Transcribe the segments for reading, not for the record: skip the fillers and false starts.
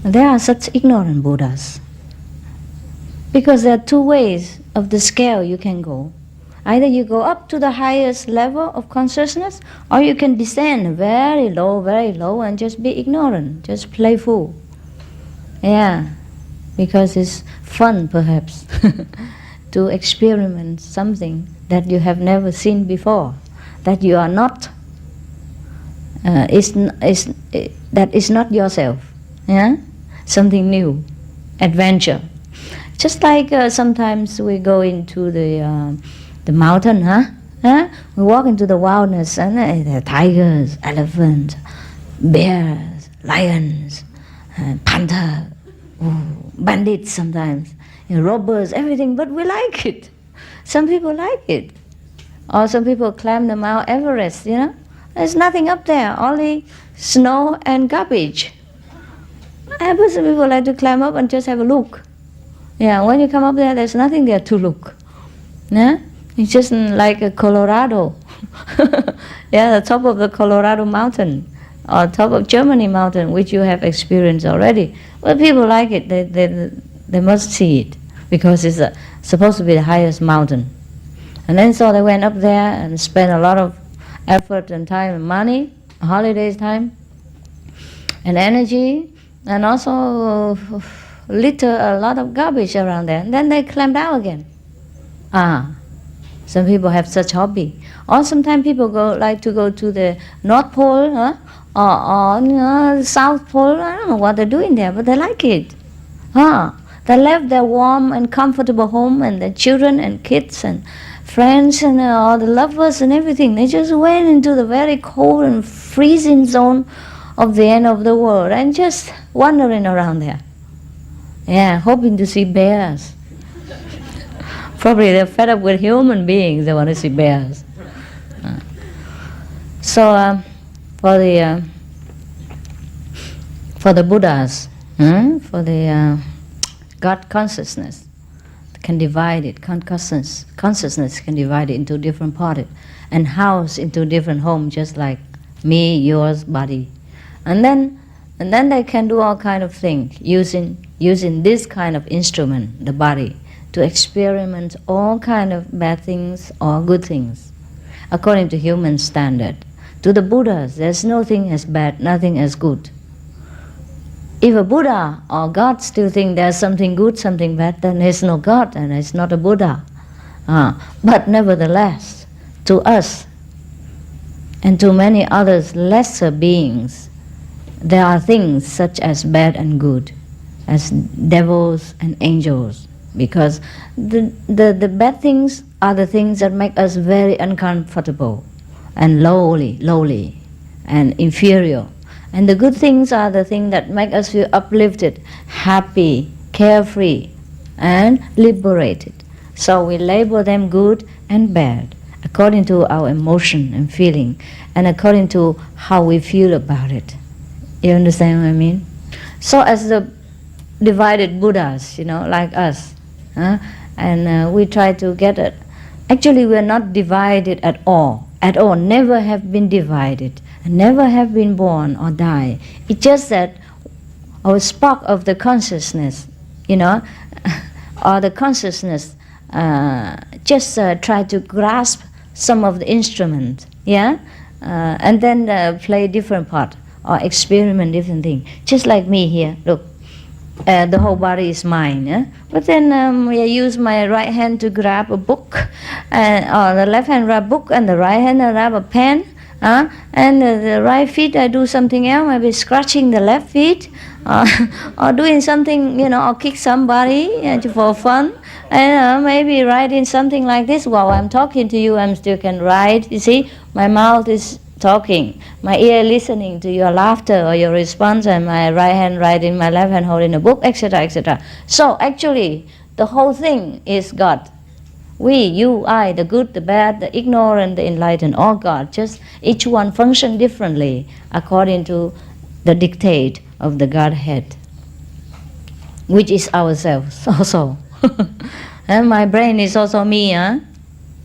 There are such ignorant Buddhas. Because there are two ways of the scale you can go. Either you go up to the highest level of consciousness, or you can descend very low, and just be ignorant, just playful. Yeah, because it's fun perhaps to experiment something that you have never seen before, that you are not, that is not yourself. Yeah, something new, adventure. Just like sometimes we go into the mountain, we walk into the wilderness, and there are tigers, elephants, bears, lions, panther, bandits sometimes, robbers, everything, but we like it. Some people like it. Or some people climb the Mount Everest, There's nothing up there, only snow and garbage. But some people like to climb up and just have a look. Yeah, when you come up there, there's nothing there to look. Yeah? It's just like a Colorado. Yeah, the top of the Colorado mountain, or top of Germany mountain, which you have experienced already. Well, people like it. They must see it, because it's supposed to be the highest mountain. And then so they went up there and spent a lot of effort and time and money, holidays time, and energy, and also litter a lot of garbage around there. And then they climb down again. Some people have such hobby. Or sometimes people like to go to the North Pole, or South Pole. I don't know what they're doing there, but they like it. They left their warm and comfortable home and their children and kids and friends and all the lovers and everything. They just went into the very cold and freezing zone of the end of the world and just wandering around there. Yeah, hoping to see bears. Probably they're fed up with human beings, they want to see bears. So for the Buddhas, for the God consciousness, can divide it. Consciousness can divide it into different parts and house into different homes, just like me, yours, body. And then they can do all kind of things using this kind of instrument, the body, to experiment all kind of bad things or good things, according to human standard. To the Buddhas, there's nothing as bad, nothing as good. If a Buddha or God still think there's something good, something bad, then there's no God and it's not a Buddha. But nevertheless, to us and to many others lesser beings, there are things such as bad and good, as devils and angels, because the bad things are the things that make us very uncomfortable and lowly and inferior. And the good things are the things that make us feel uplifted, happy, carefree, and liberated. So we label them good and bad, according to our emotion and feeling, and according to how we feel about it. You understand what I mean? So as the divided Buddhas, like us, and we try to get it. Actually, we are not divided at all, never have been divided, and never have been born or die. It's just that our spark of the consciousness, or the consciousness just try to grasp some of the instrument, and then play different part or experiment different thing. Just like me here, look. The whole body is mine, but then I use my right hand to grab a book, or the left hand grab a book, and the right hand I grab a pen, and the right feet I do something else, maybe scratching the left feet, or doing something, or kick somebody for fun, and maybe writing something like this. While I'm talking to you, I still can write. You see, my mouth is talking, my ear listening to your laughter or your response, and my right hand writing, my left hand holding a book, etc., etc. So actually, the whole thing is God. We, you, I, the good, the bad, the ignorant, the enlightened, all God. Just each one function differently according to the dictate of the Godhead, which is ourselves also. And my brain is also me,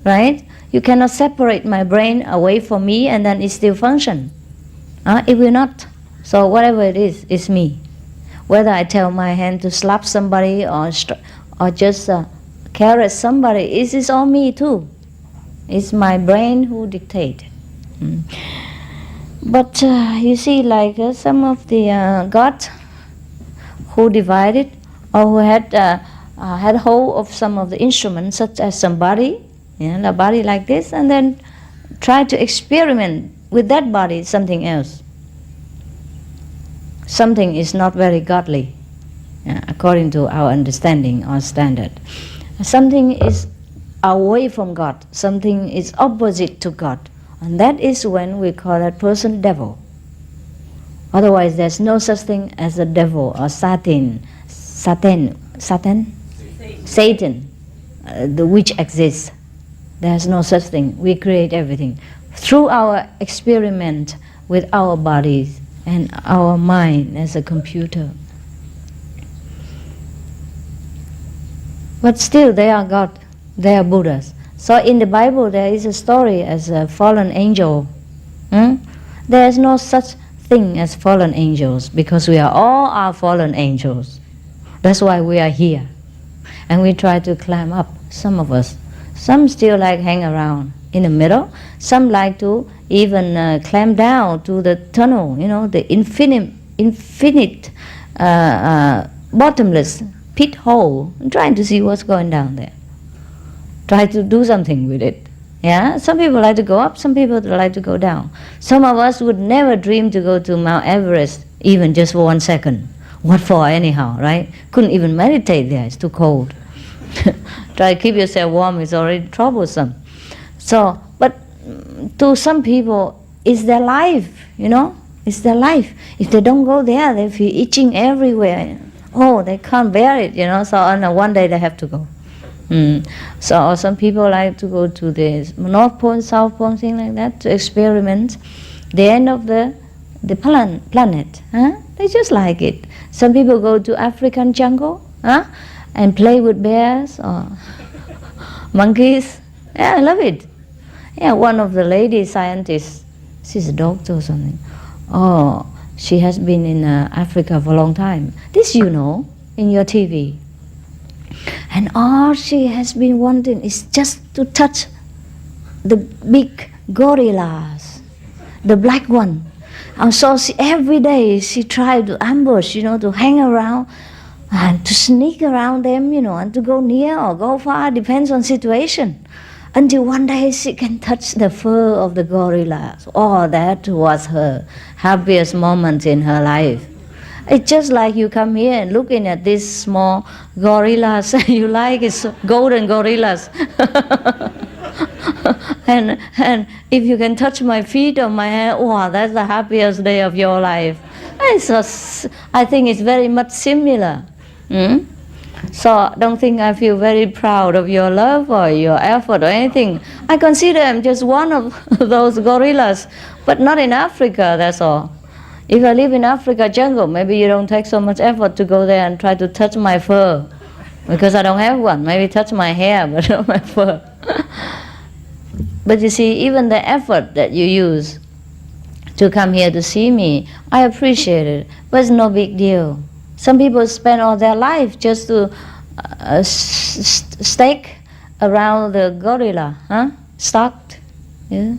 right? You cannot separate my brain away from me and then it still function. It will not. So whatever it is me. Whether I tell my hand to slap somebody or just caress somebody, it is all me too. It's my brain who dictates. But you see, like some of the gods who divided or who had hold of some of the instruments, such as some body, a body like this, and then try to experiment with that body something else. Something is not very godly, according to our understanding or standard. Something is away from God. Something is opposite to God. And that is when we call that person devil. Otherwise, there's no such thing as a devil or Satan, the which exists. There's no such thing. We create everything through our experiment with our bodies and our mind as a computer. But still, they are God. They are Buddhas. So in the Bible, there is a story as a fallen angel. There is no such thing as fallen angels, because we are all fallen angels. That's why we are here. And we try to climb up, some of us. Some still like hang around in the middle. Some like to even climb down to the tunnel, the infinite bottomless pit hole, and trying to see what's going down there. Try to do something with it. Yeah, some people like to go up, some people like to go down. Some of us would never dream to go to Mount Everest, even just for 1 second. What for anyhow, right? Couldn't even meditate there, it's too cold. Try to keep yourself warm, it's already troublesome. So, but to some people, it's their life, it's their life. If they don't go there, they feel itching everywhere. Oh, they can't bear it, so on one day they have to go. So some people like to go to the North Pole, South Pole, thing like that, to experiment the end of the planet. They just like it. Some people go to African jungle and play with bears or monkeys. Yeah, I love it. Yeah, one of the lady scientists, she's a doctor or something. Oh, she has been in Africa for a long time. This in your TV. And all she has been wanting is just to touch the big gorillas, the black one. And so every day she tried to ambush, to hang around and to sneak around them, and to go near or go far, depends on situation. Until one day she can touch the fur of the gorillas. Oh, that was her happiest moment in her life. It's just like you come here and looking at these small gorillas, you like it's golden gorillas. and if you can touch my feet or my hair, wow, that's the happiest day of your life. I think it's very much similar. So don't think I feel very proud of your love or your effort or anything. I consider I'm just one of those gorillas, but not in Africa, that's all. If I live in Africa jungle, maybe you don't take so much effort to go there and try to touch my fur, because I don't have one. Maybe touch my hair, but not my fur. But you see, even the effort that you use to come here to see me, I appreciate it, but it's no big deal. Some people spend all their life just to stake around the gorilla, stalked, yeah?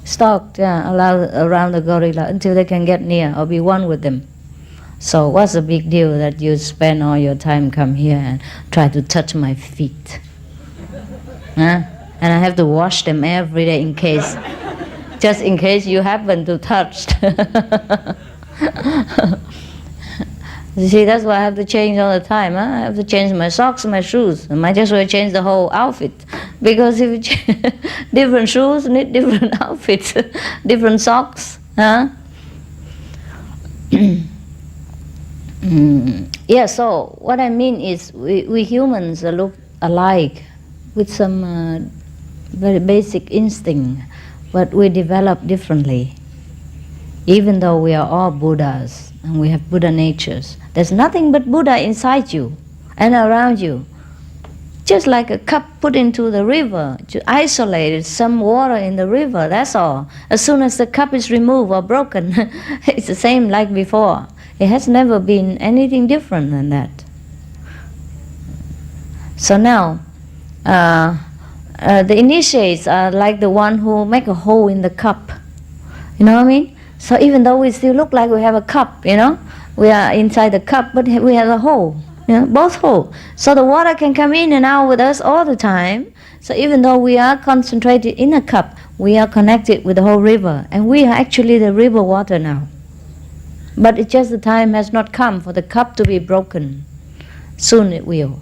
Stalked, around the gorilla until they can get near or be one with them. So what's the big deal that you spend all your time come here and try to touch my feet? And I have to wash them every day in case, just in case you happen to touch. You see, that's why I have to change all the time. I have to change my socks, my shoes. I might just well change the whole outfit. Because if you different shoes need different outfits, different socks. Yeah, so what I mean is we humans look alike with some very basic instinct, but we develop differently. Even though we are all Buddhas and we have Buddha natures, there's nothing but Buddha inside you and around you. Just like a cup put into the river, to isolate some water in the river, that's all. As soon as the cup is removed or broken, it's the same like before. It has never been anything different than that. So now, the initiates are like the one who make a hole in the cup. You know what I mean? So even though we still look like we have a cup, you know, we are inside the cup, but we have a hole, you know, both hole. So the water can come in and out with us all the time. So even though we are concentrated in a cup, we are connected with the whole river, and we are actually the river water now. But it's just the time has not come for the cup to be broken. Soon it will.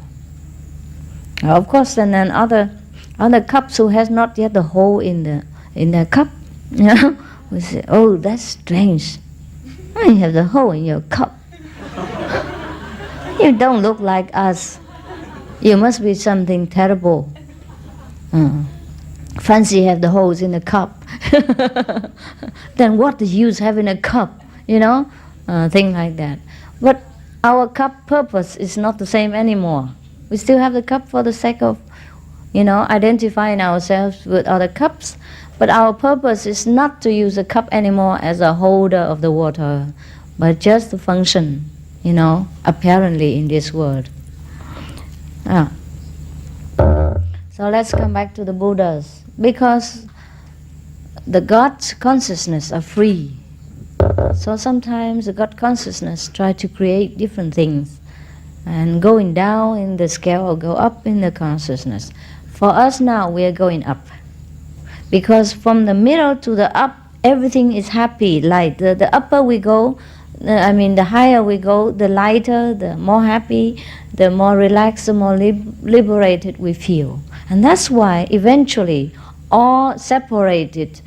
Of course, and then other cups who has not yet the hole in the cup, you know, we say, oh, that's strange. You have the hole in your cup. You don't look like us. You must be something terrible. Fancy have the holes in the cup. Then what the use having a cup? You know, thing like that. But our cup purpose is not the same anymore. We still have the cup for the sake of, you know, identifying ourselves with other cups. But our purpose is not to use a cup anymore as a holder of the water, but just to function, you know, apparently in this world. So let's come back to the Buddhas. Because the God consciousness are free. So sometimes the God consciousness try to create different things. And going down in the scale or go up in the consciousness. For us now, we are going up. Because from the middle to the up, everything is happy, light. The upper we go, the higher we go, the lighter, the more happy, the more relaxed, the more liberated we feel. And that's why eventually all separated,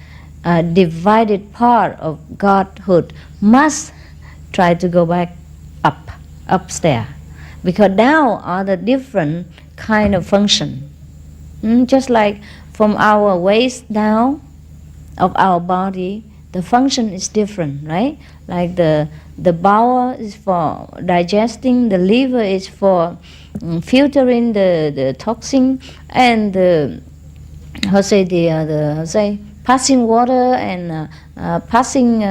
divided part of Godhood must try to go back up, upstairs. Because now are the different kind of function. Just like from our waist down of our body, the function is different, right? Like the bowel is for digesting, the liver is for filtering the toxin, and passing water and passing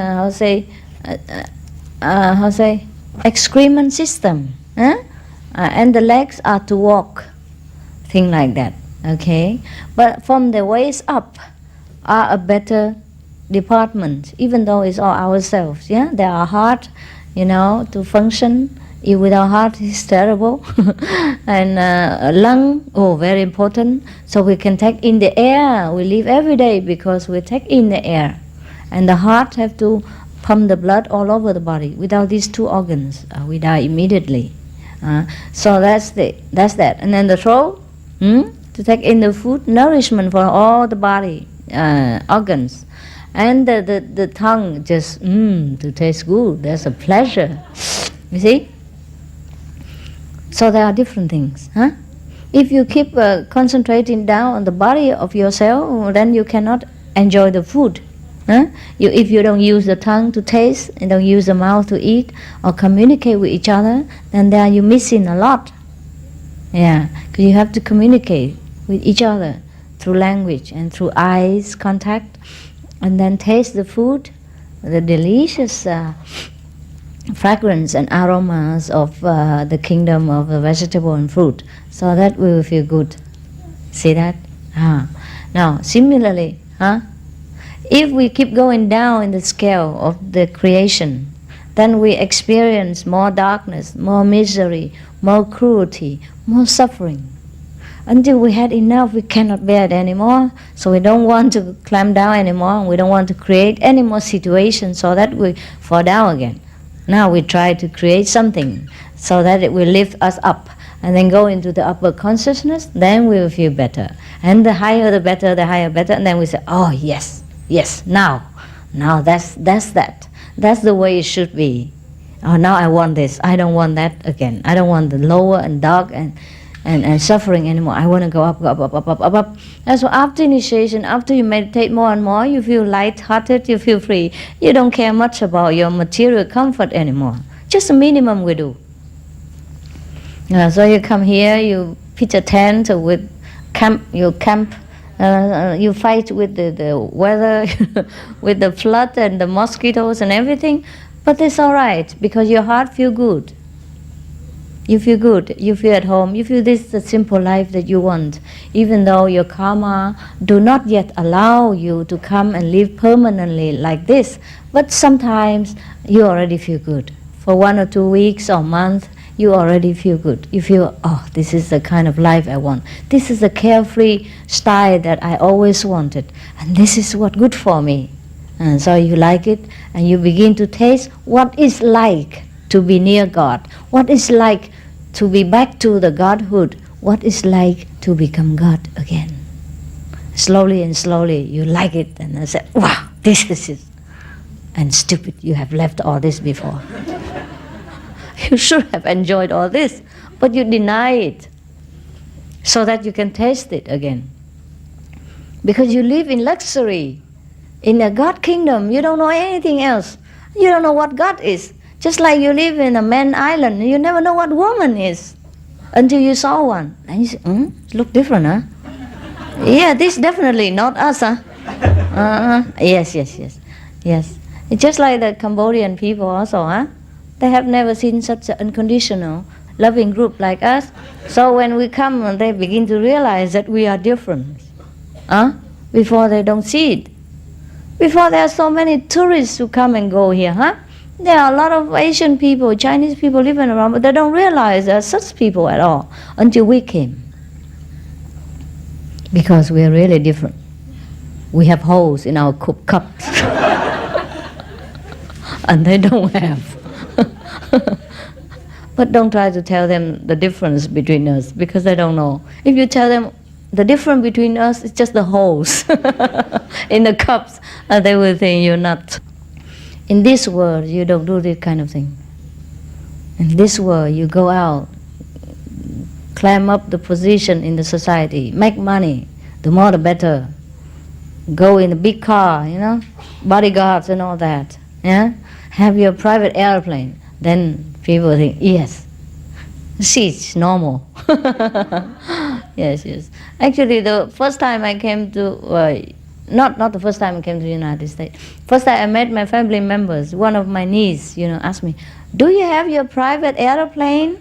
excrement system. And the legs are to walk, thing like that. Okay, but from the waist up are a better department, even though it's all ourselves. Yeah, there are heart, you know, to function. If without heart, it's terrible. And lung, very important. So we can take in the air. We live every day because we take in the air, and the heart have to pump the blood all over the body. Without these two organs, we die immediately. So that's that. And then the throat, to take in the food, nourishment for all the body organs, and the tongue just to taste good. That's a pleasure. You see. So there are different things. If you keep concentrating down on the body of yourself, then you cannot enjoy the food. If you don't use the tongue to taste and don't use the mouth to eat or communicate with each other, then there you're missing a lot. Yeah, because you have to communicate with each other through language and through eyes contact, and then taste the food, the delicious fragrance and aromas of the kingdom of the vegetable and fruit. So that we will feel good. See that? Now, similarly, if we keep going down in the scale of the creation, then we experience more darkness, more misery, more cruelty, more suffering. Until we had enough, we cannot bear it anymore. So we don't want to climb down anymore. And we don't want to create any more situations so that we fall down again. Now we try to create something so that it will lift us up and then go into the upper consciousness. Then we will feel better. And the higher the better, the higher better. And then we say, oh yes, now that's that. That's the way it should be. Oh, now I want this. I don't want that again. I don't want the lower and dark and suffering anymore. I want to go up. That's why after initiation, after you meditate more and more, you feel light-hearted, you feel free. You don't care much about your material comfort anymore. Just the minimum we do. So you come here, you pitch a tent with you fight with the weather, with the flood and the mosquitoes and everything. But it's all right, because your heart feels good. You feel good, you feel at home, you feel this is the simple life that you want, even though your karma do not yet allow you to come and live permanently like this, but sometimes you already feel good. For 1 or 2 weeks or month, you already feel good. You feel, oh, this is the kind of life I want. This is the carefree style that I always wanted, and this is what good for me. And so you like it, and you begin to taste what it's like to be near God, what it's like to be back to the Godhood, what it's like to become God again. Slowly and slowly you like it, and I said, wow, this is it. And stupid, you have left all this before. You should have enjoyed all this, but you deny it so that you can taste it again. Because you live in luxury. In a God kingdom, you don't know anything else. You don't know what God is. Just like you live in a man island, you never know what woman is until you saw one. And you say, look different, huh? Yeah, this definitely not us, huh? Yes. It's just like the Cambodian people also, huh? They have never seen such an unconditional, loving group like us. So when we come, they begin to realize that we are different. Before they don't see it. Before there are so many tourists who come and go here, huh? There are a lot of Asian people, Chinese people living around, but they don't realize there are such people at all until we came. Because we are really different. We have holes in our cups. And they don't have. But don't try to tell them the difference between us, because they don't know. If you tell them the difference between us is just the holes in the cups, they will think you're nuts. In this world, you don't do this kind of thing. In this world, you go out, climb up the position in the society, make money, the more the better. Go in a big car, bodyguards and all that. Yeah, have your private airplane. Then people think, yes, see, it's normal. Yes. Actually, the first time I came to. Not the first time I came to the United States. First time I met my family members, one of my niece, asked me, do you have your private airplane?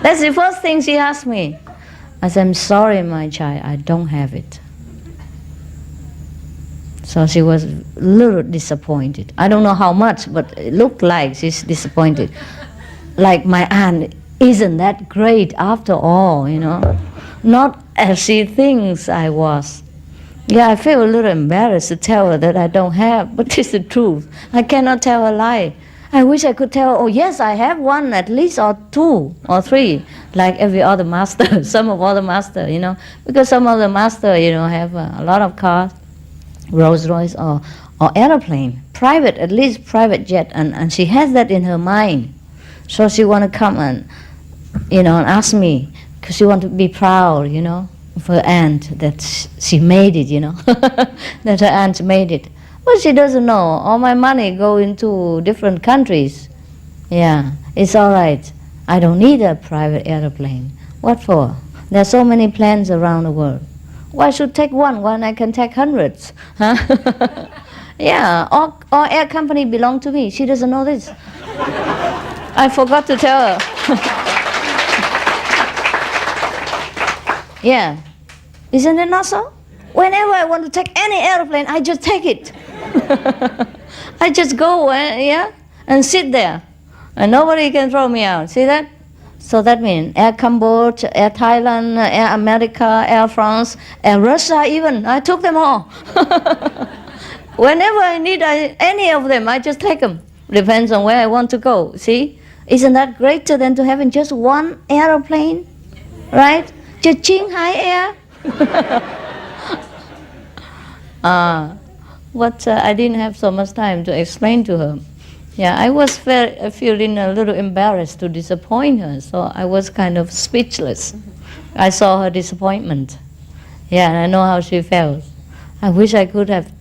That's the first thing she asked me. I said, I'm sorry, my child, I don't have it. So she was a little disappointed. I don't know how much, but it looked like she's disappointed. Like my aunt isn't that great after all, Not as she thinks I was. Yeah, I feel a little embarrassed to tell her that I don't have, but it's the truth. I cannot tell a lie. I wish I could tell her, oh yes, I have one at least, or 2 or 3, like every other master, some of other master, because some of the master, have a lot of cars, Rolls Royce or airplane, private, at least private jet, and she has that in her mind. So she want to come and, and ask me, because she want to be proud, of her aunt, that she made it, that her aunt made it. But she doesn't know. All my money go into different countries. Yeah, it's all right. I don't need a private airplane. What for? There are so many planes around the world. Why should take one when I can take hundreds? Huh? Yeah, all air company belong to me. She doesn't know this. I forgot to tell her. Yeah. Isn't it not so? Whenever I want to take any airplane, I just take it. I just go and sit there. And nobody can throw me out. See that? So that means Air Cambodia, Air Thailand, Air America, Air France, Air Russia even. I took them all. Whenever I need any of them, I just take them. Depends on where I want to go. See? Isn't that greater than to having just one airplane? Right? Just Qinghai Air. I didn't have so much time to explain to her. Yeah, I was feeling a little embarrassed to disappoint her, so I was kind of speechless. I saw her disappointment. Yeah, and I know how she felt. I wish I could have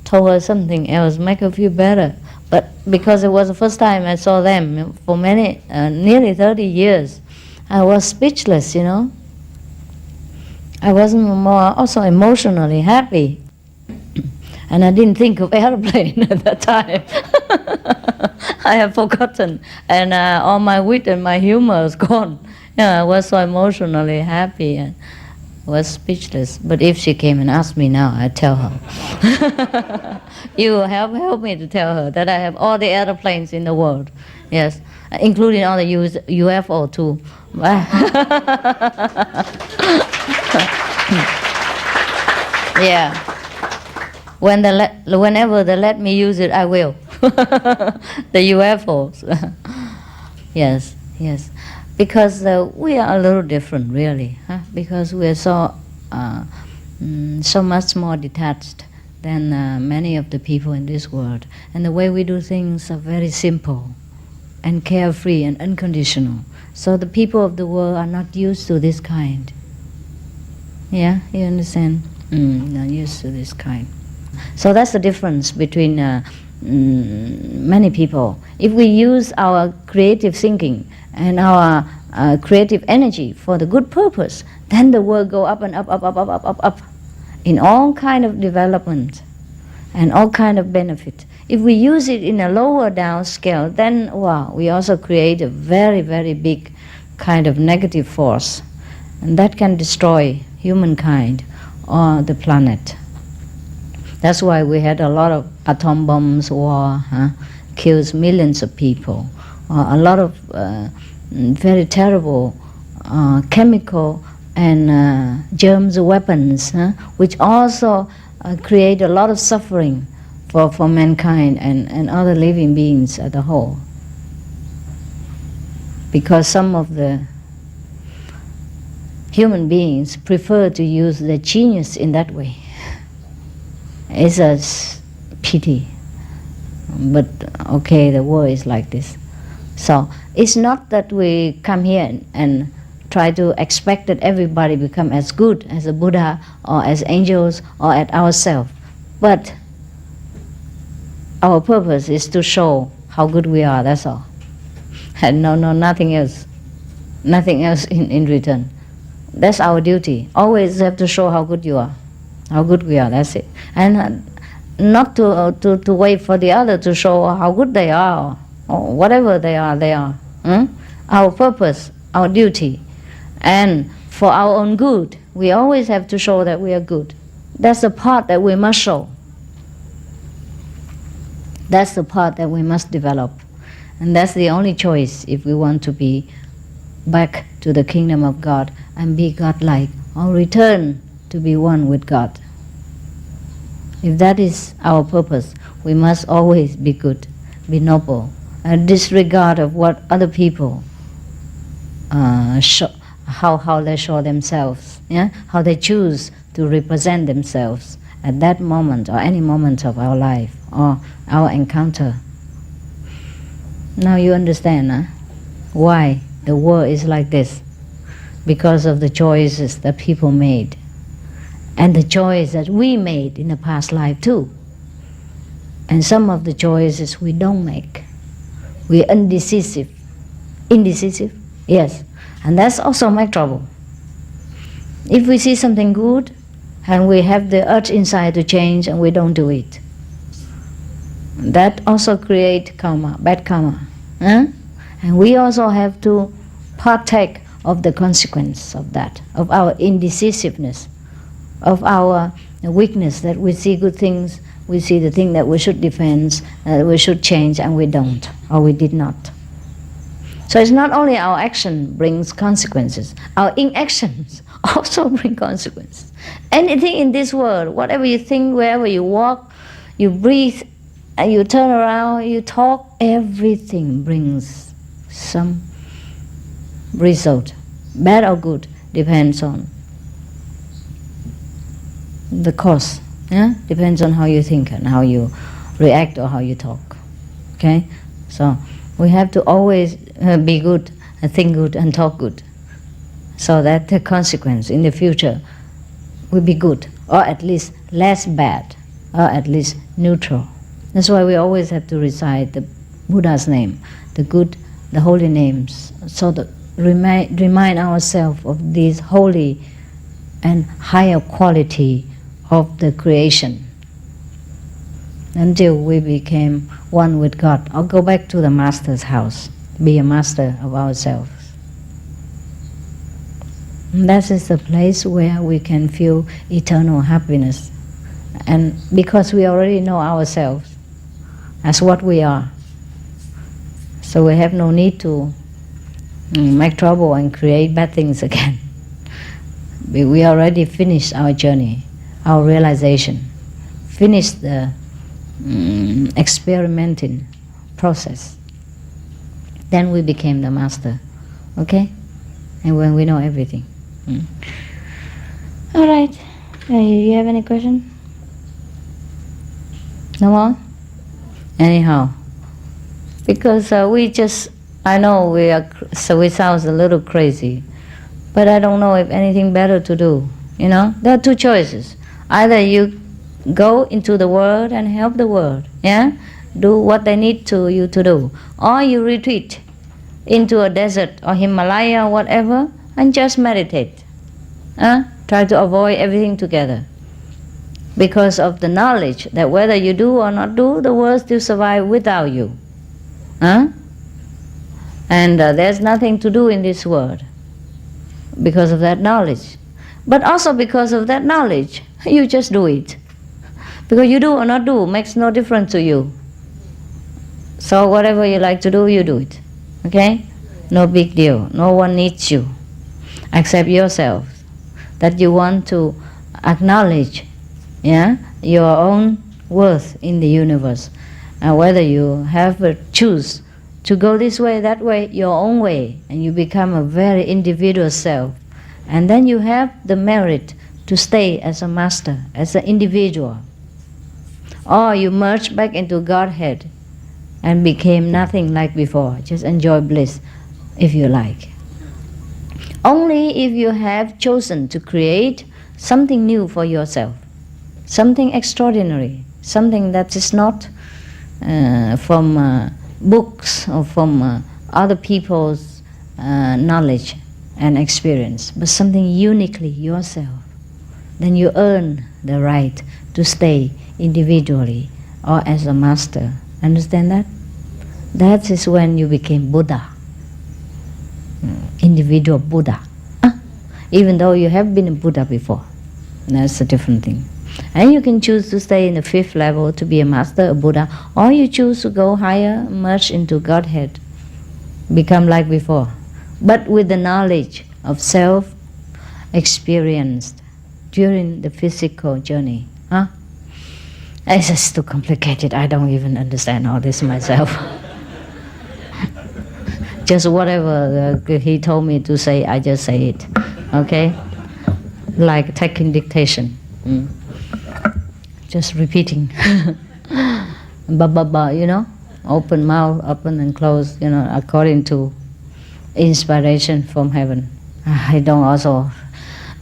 told her something else, make her feel better. But because it was the first time I saw them for nearly 30 years, I was speechless, I wasn't also emotionally happy. And I didn't think of airplane at that time. I have forgotten, and all my wit and my humor is gone. Yeah, I was so emotionally happy and was speechless. But if she came and asked me now, I'd tell her. You help me to tell her that I have all the airplanes in the world. Yes, including all the UFO too. Yeah. Whenever they let me use it, I will. The UFOs. Yes, yes. Because we are a little different, really. Because we are so much more detached than many of the people in this world. And the way we do things are very simple and carefree and unconditional. So the people of the world are not used to this kind. Yeah, you understand? Not used to this kind. So that's the difference between many people. If we use our creative thinking and our creative energy for the good purpose, then the world go up and up, up, up, up, up, up, up, in all kind of development and all kind of benefit. If we use it in a lower down scale, then wow, we also create a very, very big kind of negative force, and that can destroy humankind or the planet. That's why we had a lot of atom bombs, war, kills millions of people. A lot of very terrible chemical and germs weapons, which also create a lot of suffering for mankind and other living beings as a whole. Because some of the human beings prefer to use their genius in that way. It's a pity, but okay, the world is like this. So it's not that we come here and try to expect that everybody become as good as a Buddha or as angels or as ourselves, but our purpose is to show how good we are, that's all. And no, nothing else. Nothing else in return. That's our duty. Always have to show how good you are. How good we are, that's it. And not to wait for the other to show how good they are, or whatever they are. Our purpose, our duty. And for our own good, we always have to show that we are good. That's the part that we must show. That's the part that we must develop. And that's the only choice if we want to be back to the kingdom of God and be God-like, or return to be one with God. If that is our purpose, we must always be good, be noble, and disregard of what other people show, how they show themselves, how they choose to represent themselves at that moment or any moment of our life or our encounter. Now you understand why the world is like this. Because of the choices that people made. And the choice that we made in the past life too. And some of the choices we don't make. We're indecisive. Indecisive? Yes. And that's also my trouble. If we see something good, and we have the urge inside to change and we don't do it, that also creates karma, bad karma. And we also have to partake of the consequence of that, of our indecisiveness, of our weakness, that we see good things, we see the thing that we should defend, that we should change, and we don't, or we did not. So it's not only our action brings consequences, our inactions also bring consequences. Anything in this world, whatever you think, wherever you walk, you breathe, and you turn around, you talk, everything brings some result, bad or good, depends on the cause. Depends on how you think and how you react or how you talk. Okay, so we have to always be good, and think good, and talk good, so that the consequence in the future will be good, or at least less bad, or at least neutral. That's why we always have to recite the Buddha's name, the good, the holy names, so that remind ourselves of this holy and higher quality of the creation. until we became one with God, or go back to the master's house, be a master of ourselves. And that is the place where we can feel eternal happiness. And because we already know ourselves as what we are, so we have no need to make trouble and create bad things again. We already finished our journey, our realization, finished the experimenting process. Then we became the master, okay? And when we know everything. All right. You have any question? No more? Anyhow, because I know we sound a little crazy, but I don't know if anything better to do. You know, there are two choices. Either you go into the world and help the world, yeah, do what they need you to do, or you retreat into a desert or Himalaya or whatever and just meditate. Try to avoid everything together. Because of the knowledge that whether you do or not do, the world still survive without you. And there's nothing to do in this world because of that knowledge. But also because of that knowledge, you just do it. Because you do or not do makes no difference to you. So whatever you like to do, you do it. Okay? No big deal. No one needs you except yourself. That you want to acknowledge, yeah, your own worth in the universe. Whether you choose to go this way, that way, your own way, and you become a very individual self. And then you have the merit to stay as a master, as an individual. Or you merge back into Godhead and became nothing like before. Just enjoy bliss if you like. Only if you have chosen to create something new for yourself, something extraordinary, something that is not from books or from other people's knowledge and experience, but something uniquely yourself, then you earn the right to stay individually or as a master. Understand that? That is when you became Buddha. Individual Buddha. Even though you have been a Buddha before. That's a different thing. And you can choose to stay in the 5th level to be a master, a Buddha, or you choose to go higher, merge into Godhead, become like before. But with the knowledge of self experienced during the physical journey. It's just too complicated. I don't even understand all this myself. Just whatever he told me to say, I just say it. Okay? Like taking dictation. Just repeating. You know? Open mouth, open and close, you know, according to inspiration from heaven. I don't also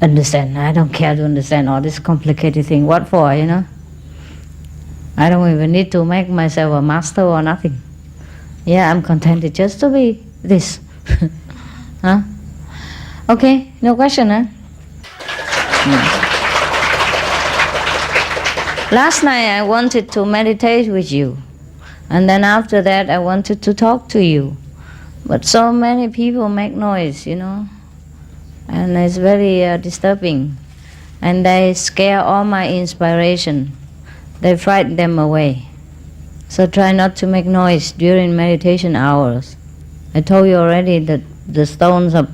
understand. I don't care to understand all this complicated thing. What for, you know? I don't even need to make myself a master or nothing. Yeah, I'm contented just to be this. Okay, no question, huh? Last night I wanted to meditate with you. And then after that I wanted to talk to you. But so many people make noise, you know. And it's very disturbing. And they scare all my inspiration. They frighten them away. So try not to make noise during meditation hours. I told you already that the stones are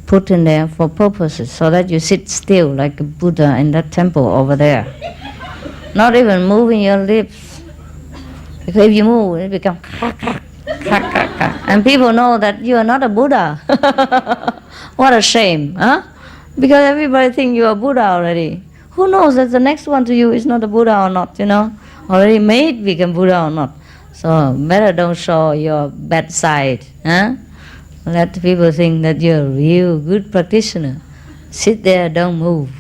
put in there for purposes, so that you sit still like a Buddha in that temple over there. Not even moving your lips. Because if you move, it becomes and people know that you are not a Buddha. What a shame, huh? Because everybody thinks you are Buddha already. Who knows that the next one to you is not a Buddha or not, you know? Already made become Buddha or not. So better don't show your bad side, huh? Let people think that you're a real good practitioner. Sit there, don't move.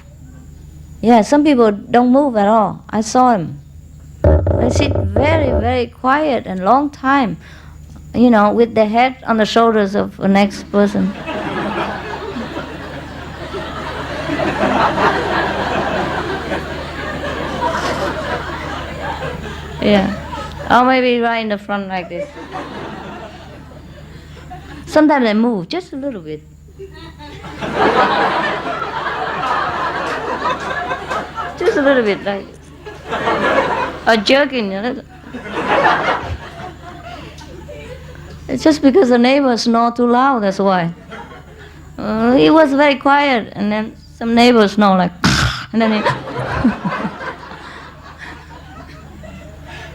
Yeah, some people don't move at all. I saw them. They sit very, very quiet and long time, you know, with their head on the shoulders of the next person. Yeah. Or maybe right in the front like this. Sometimes I move just a little bit. Just a little bit, like, or jerking a little. It's just because the neighbors snore too loud, that's why. He was very quiet, and then some neighbors snore like, and then he.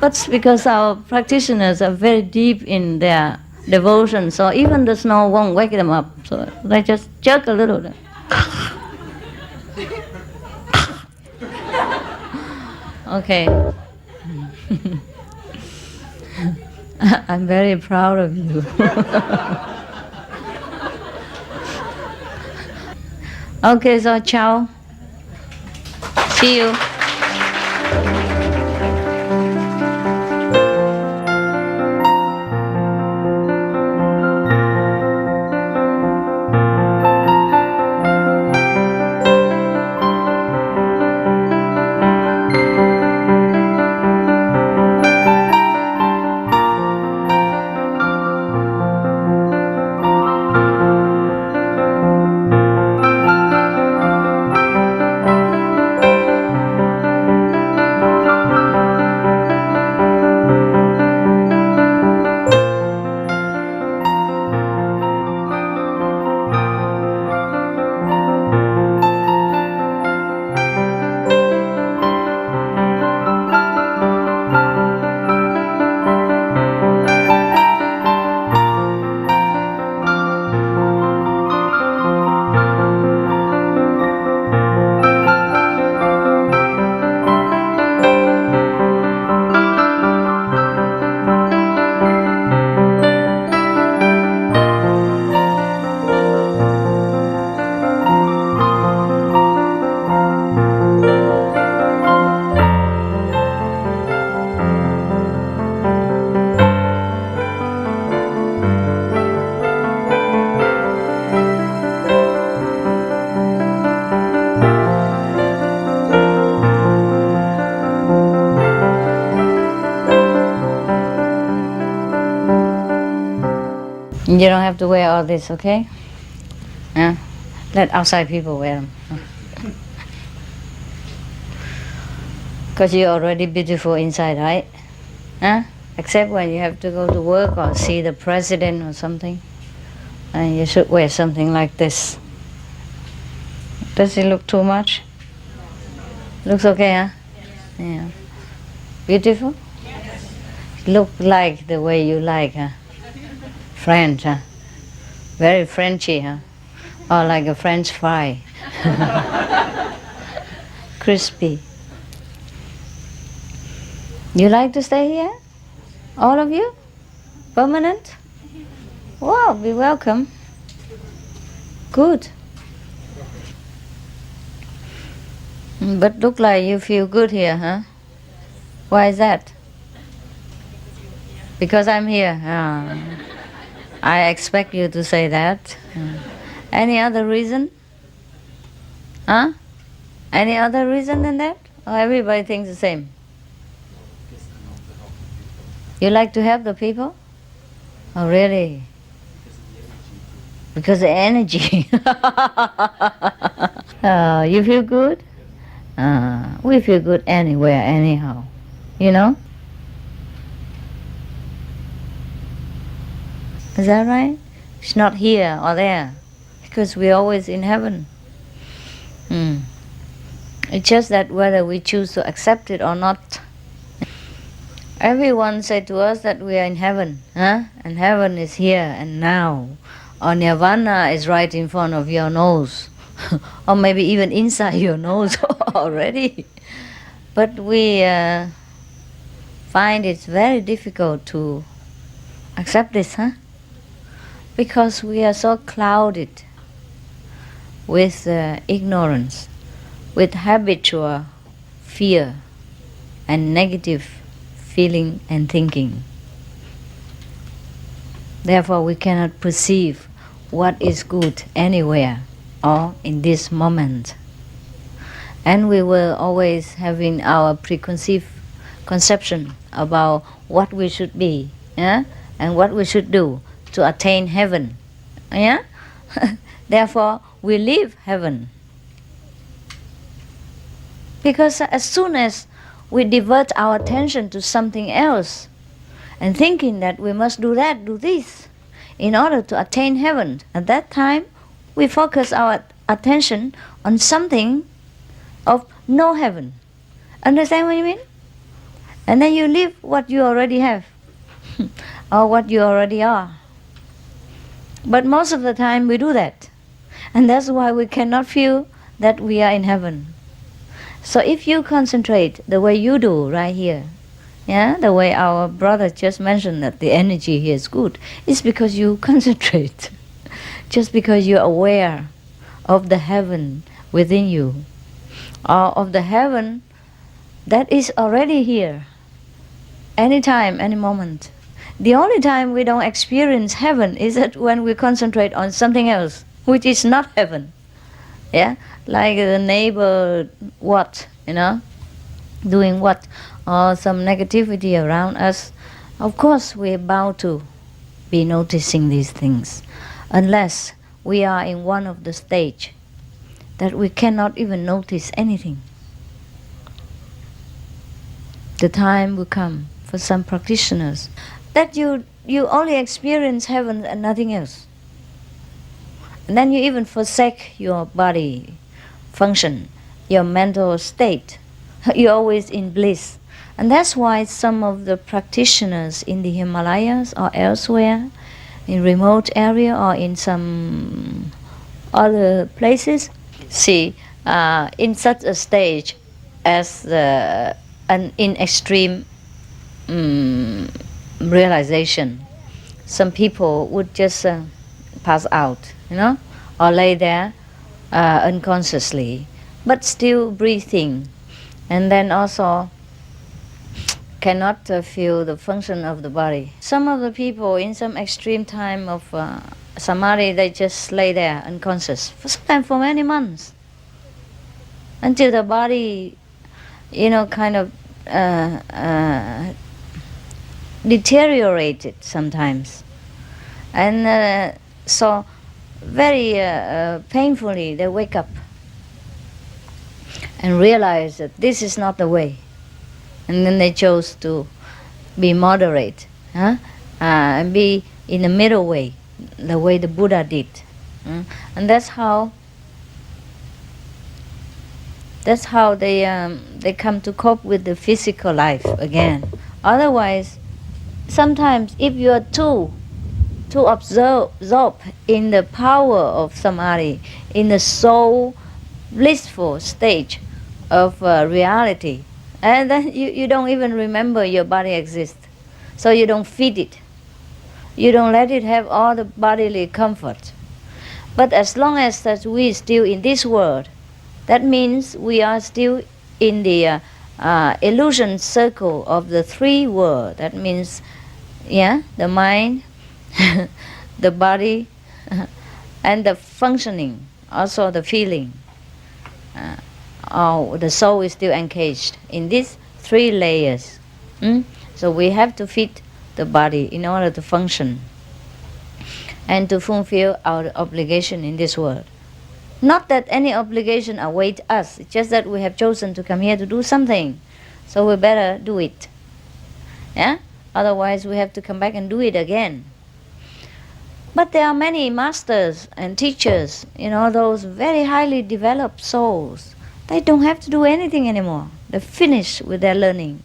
But because our practitioners are very deep in their devotion, so even the snore won't wake them up. So they just jerk a little. Okay. I'm very proud of you. Okay, so ciao. See you. You don't have to wear all this, okay? Yeah. Let outside people wear them. Because you're already beautiful inside, right? Huh? Except when you have to go to work or see the president or something. And you should wear something like this. Does it look too much? Looks okay, huh? Yeah. Beautiful? Yes. Look like the way you like, huh? French, huh? Very Frenchy, huh? Or like a French fry. Crispy. You like to stay here? All of you? Permanent? Wow, be welcome. Good. But look like you feel good here, huh? Why is that? Because I'm here. Ah. I expect you to say that. Any other reason? Huh? Any other reason than that? Or everybody thinks the same? You like to help the people? Oh, really? Because the energy. You feel good? We feel good anywhere, anyhow. You know? Is that right? It's not here or there, because we're always in heaven. It's just that whether we choose to accept it or not. Everyone said to us that we are in heaven, huh? And heaven is here and now. Or nirvana is right in front of your nose. Or maybe even inside your nose already. But we find it's very difficult to accept this, huh? Because we are so clouded with ignorance, with habitual fear and negative feeling and thinking. Therefore, we cannot perceive what is good anywhere or in this moment. And we will always having our preconceived conception about what we should be, yeah, and what we should do to attain heaven, yeah. Therefore, we leave heaven. Because as soon as we divert our attention to something else, and thinking that we must do that, do this, in order to attain heaven, at that time, we focus our attention on something of no heaven. Understand what you mean? And then you leave what you already have, or what you already are. But most of the time we do that. And that's why we cannot feel that we are in heaven. So if you concentrate the way you do right here, yeah, the way our brother just mentioned that the energy here is good, it's because you concentrate. Just because you're aware of the heaven within you, or of the heaven that is already here, anytime, any moment. The only time we don't experience heaven is that when we concentrate on something else, which is not heaven. Yeah, like the neighbor, what, doing what, or some negativity around us. Of course, we're bound to be noticing these things, unless we are in one of the stage that we cannot even notice anything. The time will come for some practitioners that you only experience heaven and nothing else. And then you even forsake your body function, your mental state. You're always in bliss. And that's why some of the practitioners in the Himalayas or elsewhere, in remote area or in some other places, see, in such a stage as in extreme realization, some people would just pass out, or lay there unconsciously, but still breathing, and then also cannot feel the function of the body. Some of the people in some extreme time of samadhi, they just lay there unconscious, sometimes for many months, until the body, kind of deteriorated sometimes. And so very painfully they wake up and realize that this is not the way. And then they chose to be moderate, and be in the middle way, the way the Buddha did. And that's how they come to cope with the physical life again. Otherwise, sometimes if you are too absorbed in the power of samadhi, in the soul blissful stage of reality, and then you don't even remember your body exists. So you don't feed it. You don't let it have all the bodily comfort. But as long as that we are still in this world, that means we are still in the illusion circle of the three worlds. That means, the mind, the body, and the functioning, also the feeling. The soul is still engaged in these three layers. So we have to feed the body in order to function and to fulfill our obligation in this world. Not that any obligation awaits us, it's just that we have chosen to come here to do something, so we better do it. Otherwise we have to come back and do it again. But there are many masters and teachers, those very highly developed souls. They don't have to do anything anymore. They're finished with their learning.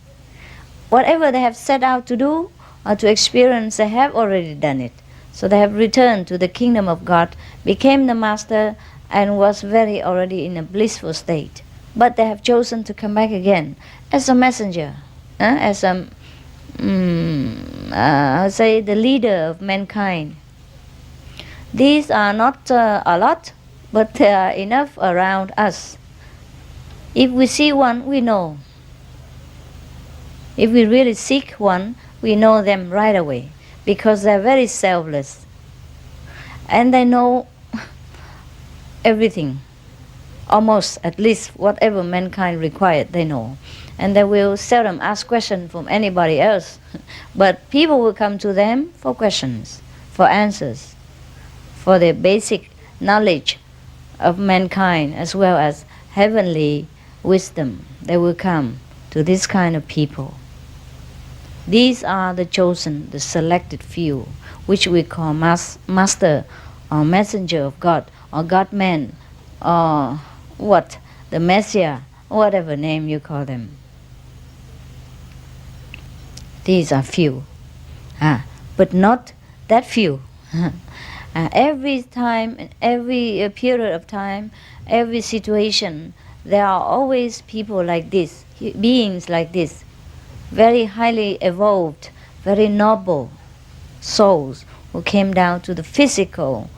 Whatever they have set out to do or to experience, they have already done it. So they have returned to the kingdom of God, became the master, and was very already in a blissful state. But they have chosen to come back again as a messenger, as I would say the leader of mankind. These are not a lot, but there are enough around us. If we see one, we know. If we really seek one, we know them right away, because they're very selfless. And they know everything, Almost, at least, whatever mankind required, they know. And they will seldom ask questions from anybody else. But people will come to them for questions, for answers, for their basic knowledge of mankind as well as heavenly wisdom. They will come to this kind of people. These are the chosen, the selected few, which we call master or messenger of God, or God-man, or the Messiah, whatever name you call them. These are few, but not that few. Every time, in every period of time, every situation, there are always people like this, beings like this, very highly evolved, very noble souls who came down to the physical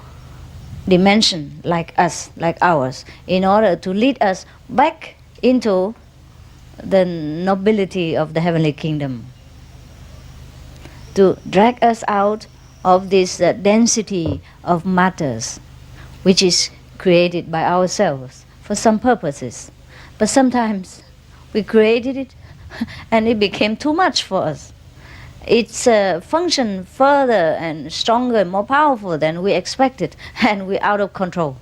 dimension like us, like ours, in order to lead us back into the nobility of the heavenly kingdom, to drag us out of this density of matters which is created by ourselves for some purposes. But sometimes we created it and it became too much for us. Its function further and stronger, more powerful than we expected, and we're out of control.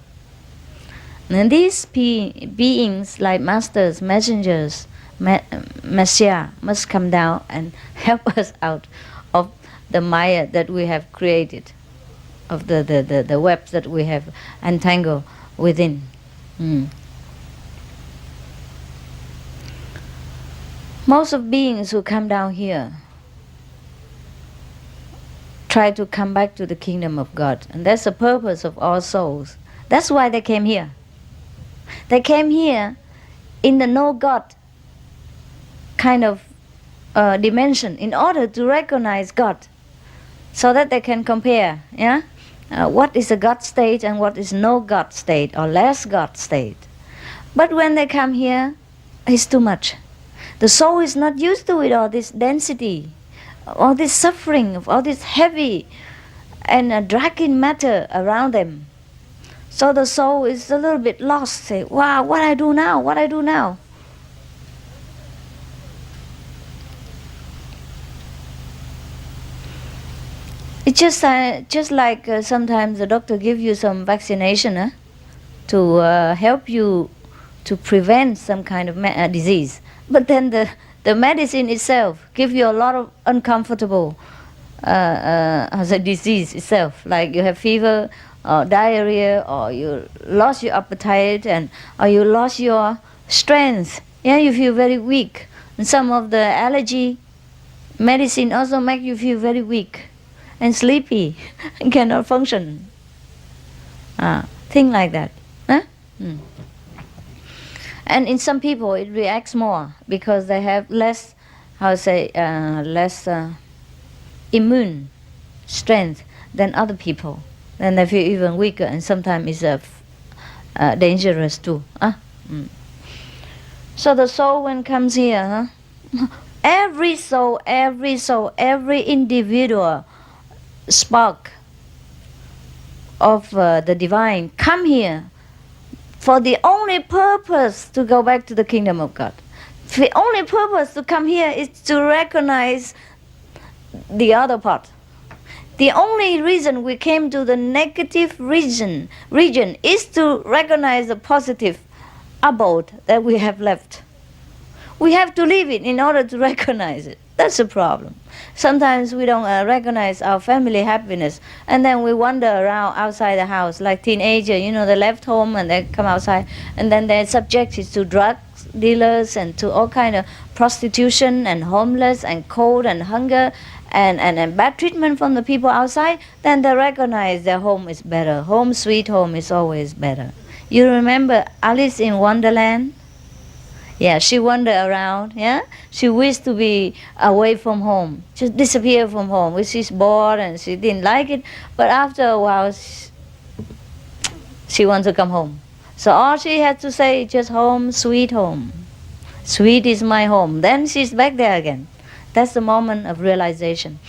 And these beings like masters, messengers, messiah must come down and help us out of the maya that we have created, of the webs that we have entangled within. Most of beings who come down here try to come back to the kingdom of God. And that's the purpose of all souls. That's why they came here. They came here in the no God kind of dimension in order to recognize God, so that they can compare what is a God state and what is no God state or less God state. But when they come here, it's too much. The soul is not used to it, all this density, all this suffering, all this heavy and dragging matter around them. So the soul is a little bit lost. Say, wow, what I do now? What I do now? It's just like sometimes the doctor gives you some vaccination to help you to prevent some kind of disease. But then the medicine itself gives you a lot of uncomfortable disease itself. Like you have fever or diarrhea, or you lost your appetite, or you lost your strength. Yeah, you feel very weak. And some of the allergy medicine also make you feel very weak and sleepy and cannot function. Thing like that. And in some people it reacts more because they have less, immune strength than other people. Then they feel even weaker, and sometimes it's dangerous too. So the soul when comes here, every soul, every individual spark of the divine come here for the only purpose to go back to the kingdom of God. The only purpose to come here is to recognize the other part. The only reason we came to the negative region is to recognize the positive abode that we have left. We have to leave it in order to recognize it. That's the problem. Sometimes we don't recognize our family happiness, and then we wander around outside the house like teenagers. They left home and they come outside, and then they're subjected to drug dealers and to all kind of prostitution and homeless and cold and hunger and bad treatment from the people outside. Then they recognize their home is better. Home sweet home is always better. You remember Alice in Wonderland? Yeah, she wandered around, She wished to be away from home, just disappear from home. She's bored and she didn't like it, but after a while, she wants to come home. So all she had to say is just home, sweet home. Sweet is my home. Then she's back there again. That's the moment of realization.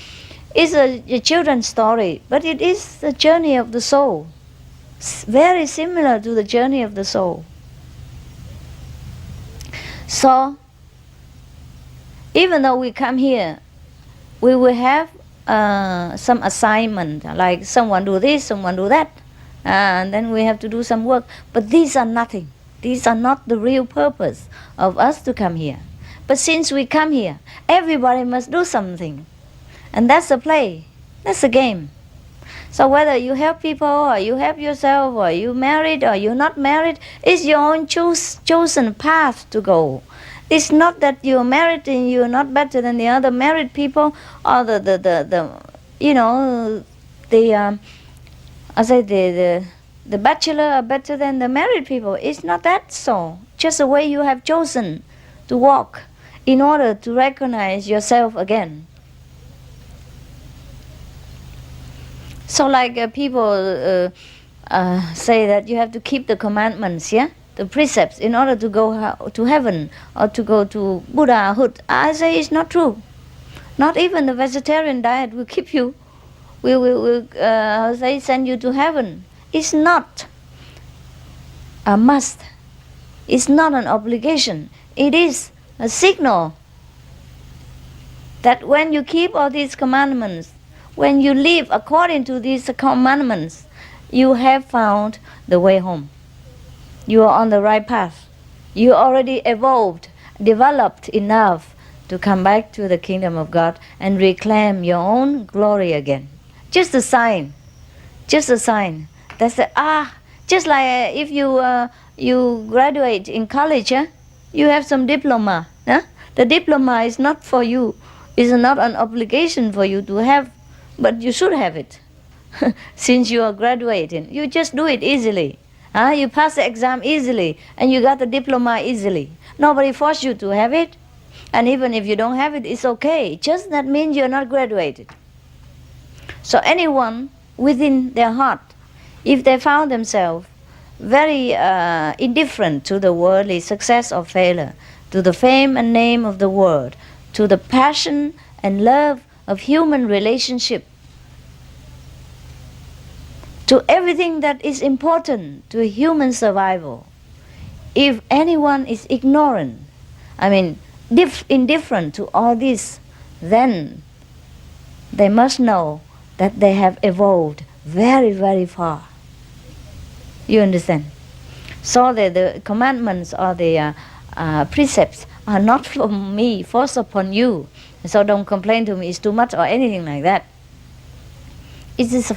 It's a children's story, but it is the journey of the soul. Very similar to the journey of the soul. So, even though we come here, we will have some assignment, like someone do this, someone do that, and then we have to do some work. But these are nothing. These are not the real purpose of us to come here. But since we come here, everybody must do something. And that's the play. That's the game. So whether you help people or you help yourself or you married or you're not married, it's your own chosen path to go. It's not that you're married and you're not better than the other married people, or the bachelor are better than the married people. It's not that so. Just the way you have chosen to walk in order to recognize yourself again. So like people say that you have to keep the commandments, yeah? The precepts in order to go to heaven or to go to Buddhahood. I say it's not true. Not even the vegetarian diet will keep you, will send you to heaven. It's not a must. It's not an obligation. It is a signal that when you keep all these commandments, when you live according to these commandments, you have found the way home. You are on the right path. You already evolved, developed enough to come back to the kingdom of God and reclaim your own glory again. Just a sign. Just a sign. That's just like if you graduate in college, you have some diploma. The diploma is not for you. It's not an obligation for you to have, but you should have it. Since you are graduating, you just do it easily. You pass the exam easily and you got the diploma easily. Nobody forced you to have it. And even if you don't have it, it's okay. Just that means you're not graduated. So anyone within their heart, if they found themselves very indifferent to the worldly success or failure, to the fame and name of the world, to the passion and love of human relationship, to everything that is important to human survival. If anyone is ignorant, indifferent to all this, then they must know that they have evolved very, very far. You understand? So the commandments or the precepts are not from me, forced upon you. So don't complain to me, it's too much or anything like that. It is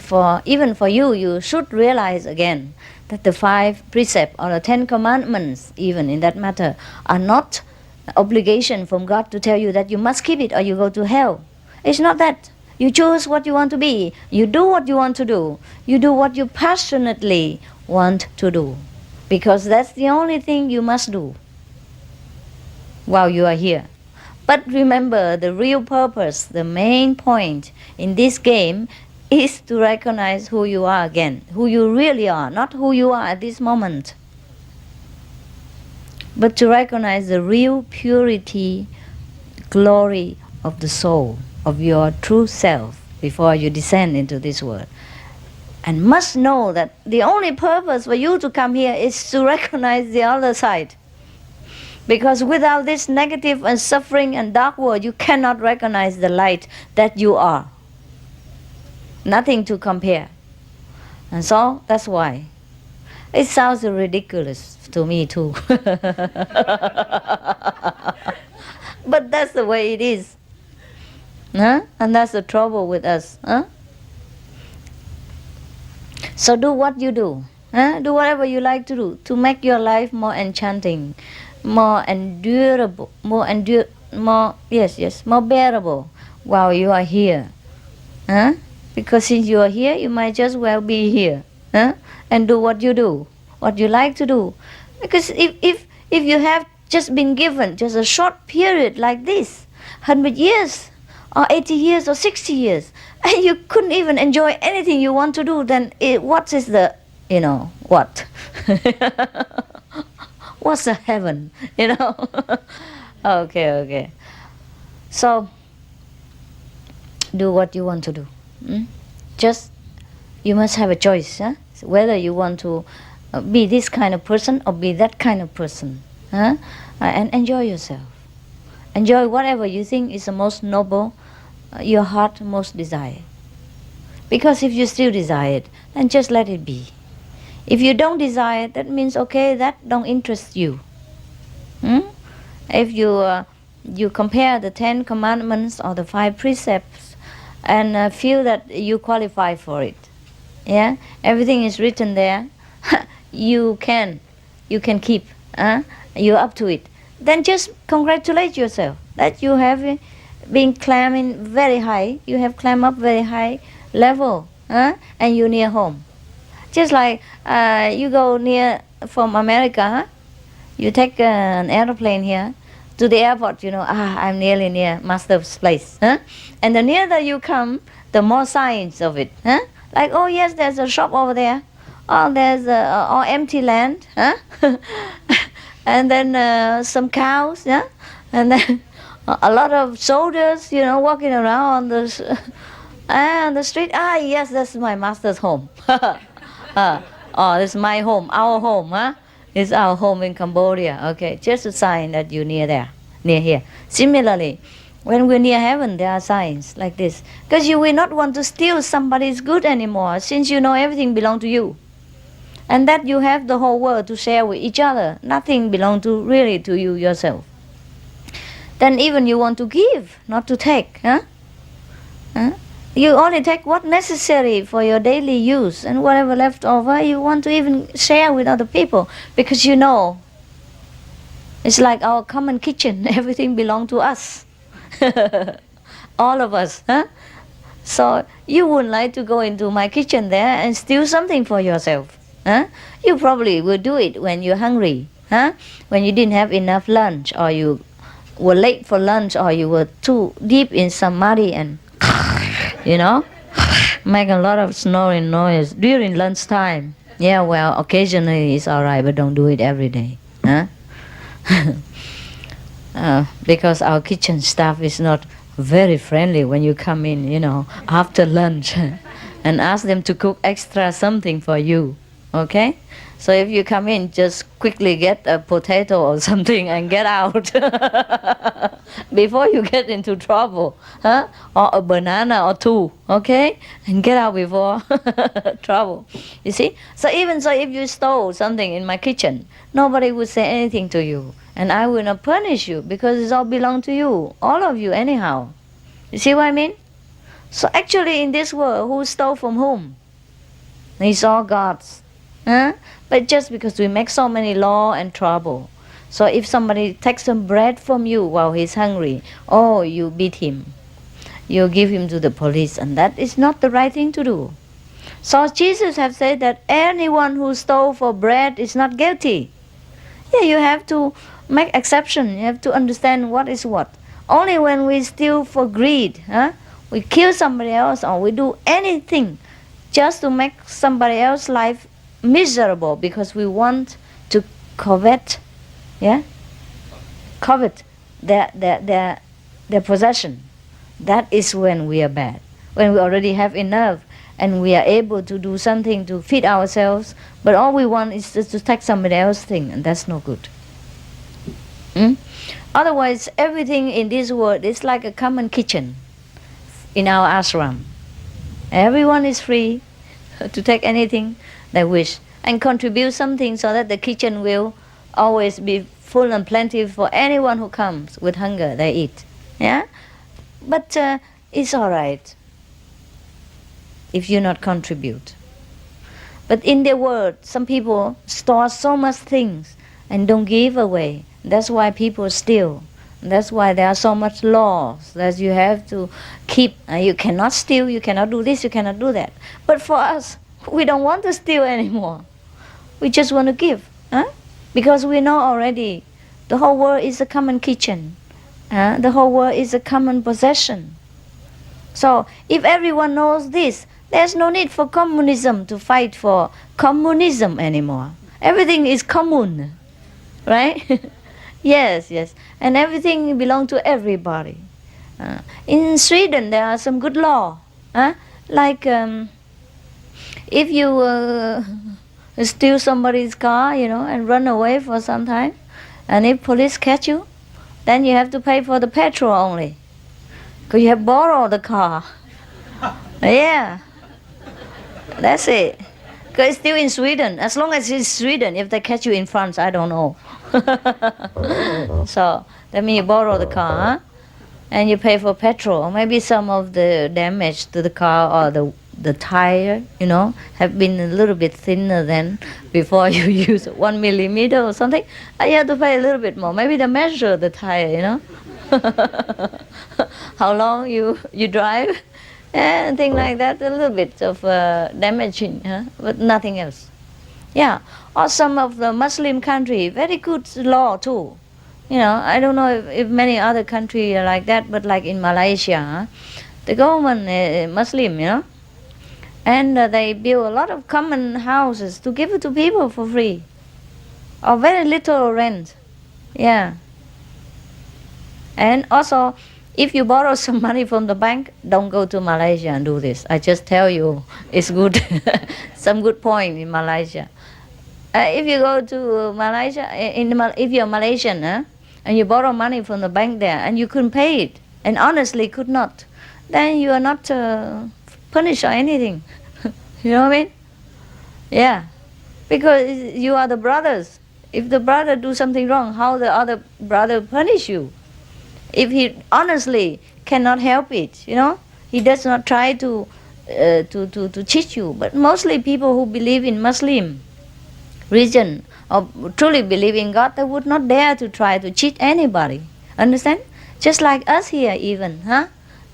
even for you, you should realize again that the 5 precepts or the 10 commandments, even in that matter, are not an obligation from God to tell you that you must keep it or you go to hell. It's not that. You choose what you want to be. You do what you want to do. You do what you passionately want to do. Because that's the only thing you must do while you are here. But remember, the real purpose, the main point in this game is to recognize who you are again, who you really are, not who you are at this moment, but to recognize the real purity, glory of the soul, of your true self before you descend into this world. And must know that the only purpose for you to come here is to recognize the other side. Because without this negative and suffering and dark world, you cannot recognize the light that you are. Nothing to compare. And so that's why. It sounds ridiculous to me too. But that's the way it is. And that's the trouble with us. So do what you do. Do whatever you like to do to make your life more enchanting, more endurable, more bearable while you are here. Because since you are here, you might just well be here, and do what you do, what you like to do. Because if you have just been given just a short period like this, 100 years, or 80 years, or 60 years, and you couldn't even enjoy anything you want to do, then what is the, what? What's the heaven, Okay. So, do what you want to do. Just, you must have a choice, whether you want to be this kind of person or be that kind of person. And enjoy yourself. Enjoy whatever you think is the most noble, your heart most desire. Because if you still desire it, then just let it be. If you don't desire it, that means okay, that don't interest you. If you compare the 10 commandments or the 5 precepts and feel that you qualify for it, yeah, everything is written there, you can keep, you're up to it, then just congratulate yourself that you have been climbing very high, you have climbed up very high level, and you're near home. Just like you go near from America, you take an airplane here to the airport, I'm nearly near Master's place. And the nearer you come, the more signs of it. Like, oh yes, there's a shop over there. Oh, there's empty land. And then some cows. Yeah? And then a lot of soldiers, walking around on the street. Ah, yes, that's my Master's home. Oh, this is my home, our home, It's our home in Cambodia. Okay, just a sign that you're near there, near here. Similarly, when we're near heaven, there are signs like this. Because you will not want to steal somebody's good anymore, since you know everything belongs to you. And that you have the whole world to share with each other. Nothing belongs really to you yourself. Then even you want to give, not to take. You only take what's necessary for your daily use, and whatever left over you want to even share with other people, because you know it's like our common kitchen. Everything belongs to us. All of us. So you wouldn't like to go into my kitchen there and steal something for yourself. You probably will do it when you're hungry, when you didn't have enough lunch, or you were late for lunch, or you were too deep in somebody and make a lot of snoring noise during lunchtime. Yeah, well, occasionally it's all right, but don't do it every day. Because our kitchen staff is not very friendly when you come in, after lunch and ask them to cook extra something for you. Okay? So if you come in, just quickly get a potato or something and get out before you get into trouble, or a banana or 2, okay? And get out before trouble. You see? So even so, if you stole something in my kitchen, nobody would say anything to you. And I will not punish you, because it all belongs to you, all of you anyhow. You see what I mean? So actually in this world, who stole from whom? It's all God's. But just because we make so many law and trouble. So if somebody takes some bread from you while he's hungry, oh, you beat him. You give him to the police, and that is not the right thing to do. So Jesus have said that anyone who stole for bread is not guilty. Yeah, you have to make exception. You have to understand what is what. Only when we steal for greed, we kill somebody else, or we do anything just to make somebody else's life miserable, because we want to covet their possession. That is when we are bad. When we already have enough and we are able to do something to feed ourselves, but all we want is just to take somebody else's thing, and that's no good. Otherwise, everything in this world is like a common kitchen in our ashram. Everyone is free to take anything they wish and contribute something, so that the kitchen will always be full and plenty for anyone who comes with hunger. They eat. Yeah, but it's all right if you not contribute. But in the world, some people store so much things and don't give away. That's why people steal. That's why there are so much laws that you have to keep. You cannot steal, you cannot do this, you cannot do that. But for us, we don't want to steal anymore. We just want to give. Because we know already the whole world is a common kitchen. The whole world is a common possession. So if everyone knows this, there's no need for communism to fight for communism anymore. Everything is common. Right? Yes. And everything belongs to everybody. In Sweden, there are some good law. Like if you steal somebody's car, and run away for some time, And if police catch you, then you have to pay for the petrol only. Because you have borrowed the car. Yeah. That's it. Because it's still in Sweden. As long as it's Sweden, if they catch you in France, I don't know. So that means you borrow the car, huh? And you pay for petrol. Maybe some of the damage to the car or the tire, have been a little bit thinner than before you use 1 millimeter or something. You have to pay a little bit more. Maybe they measure the tire, how long you drive, and things like that. A little bit of damaging, but nothing else. Yeah, or some of the Muslim country, very good law too. I don't know if many other countries are like that, but like in Malaysia, the government is Muslim, and they build a lot of common houses to give it to people for free, or very little rent. Yeah. And also, if you borrow some money from the bank, don't go to Malaysia and do this. I just tell you, it's good. Some good point in Malaysia. If you go to Malaysia, if you're Malaysian, and you borrow money from the bank there, and you couldn't pay it, and honestly could not, then you are not punished or anything. You know what I mean? Yeah. Because you are the brothers. If the brother do something wrong, how the other brother punish you? If he honestly cannot help it, he does not try to cheat you. But mostly people who believe in Muslim religion or truly believe in God, they would not dare to try to cheat anybody. Understand? Just like us here even,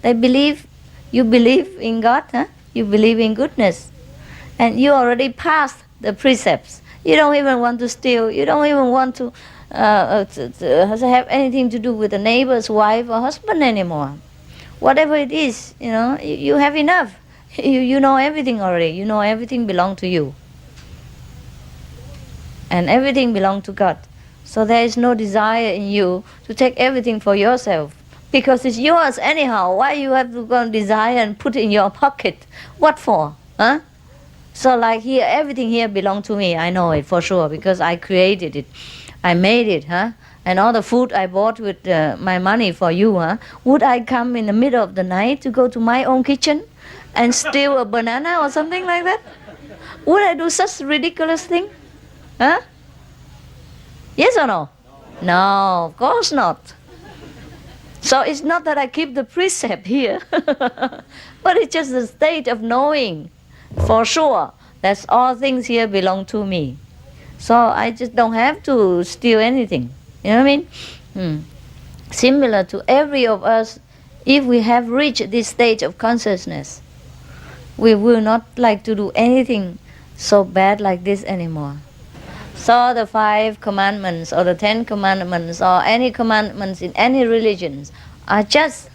They believe, you believe in God, You believe in goodness. And you already passed the precepts. You don't even want to steal. You don't even want to have anything to do with the neighbor's wife or husband anymore. Whatever it is, you have enough. You know everything already. You know everything belongs to you. And everything belongs to God. So there is no desire in you to take everything for yourself. Because it's yours anyhow. Why you have to go and desire and put it in your pocket? What for? So like here, everything here belongs to me. I know it for sure because I created it. I made it, And all the food I bought with my money for you, Would I come in the middle of the night to go to my own kitchen and steal a banana or something like that? Would I do such ridiculous thing? Yes or no? No, of course not. So it's not that I keep the precept here, but it's just the state of knowing for sure that all things here belong to me. So I just don't have to steal anything. You know what I mean? Similar to every of us, if we have reached this stage of consciousness, we will not like to do anything so bad like this anymore. So the 5 commandments or the 10 commandments or any commandments in any religions are just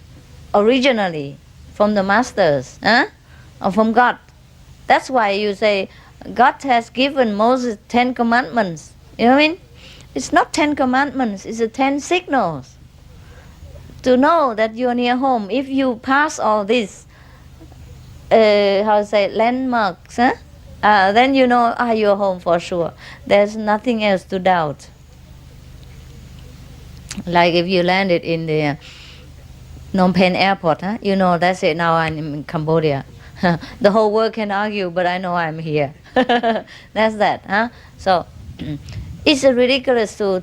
originally from the masters, or from God. That's why you say God has given Moses 10 commandments. You know what I mean? It's not 10 commandments, it's the 10 signals. To know that you are near home. If you pass all these, landmarks, then you know you're home for sure. There's nothing else to doubt. Like if you landed in the Phnom Penh airport, you know that's it, now I'm in Cambodia. The whole world can argue, but I know I'm here. That's that, So it's ridiculous to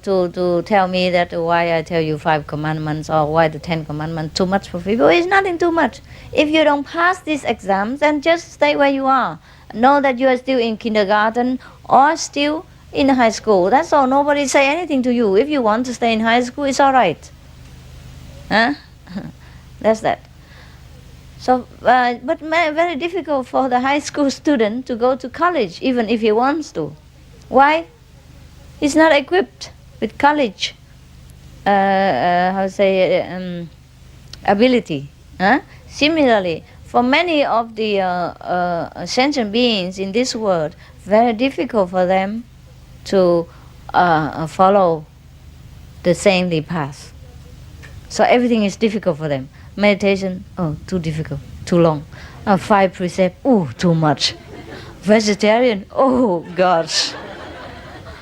tell me that why I tell you 5 commandments or why the 10 commandments too much for people. It's nothing too much. If you don't pass these exams, then just stay where you are. Know that you are still in kindergarten or still in high school. That's all. Nobody say anything to you. If you want to stay in high school, it's all right. That's that. So, but very difficult for the high school student to go to college, even if he wants to. Why? He's not equipped with college, ability. Similarly, for many of the sentient beings in this world, very difficult for them to follow the saintly path. So everything is difficult for them. Meditation, too difficult, too long. 5 precepts, too much. Vegetarian, gosh,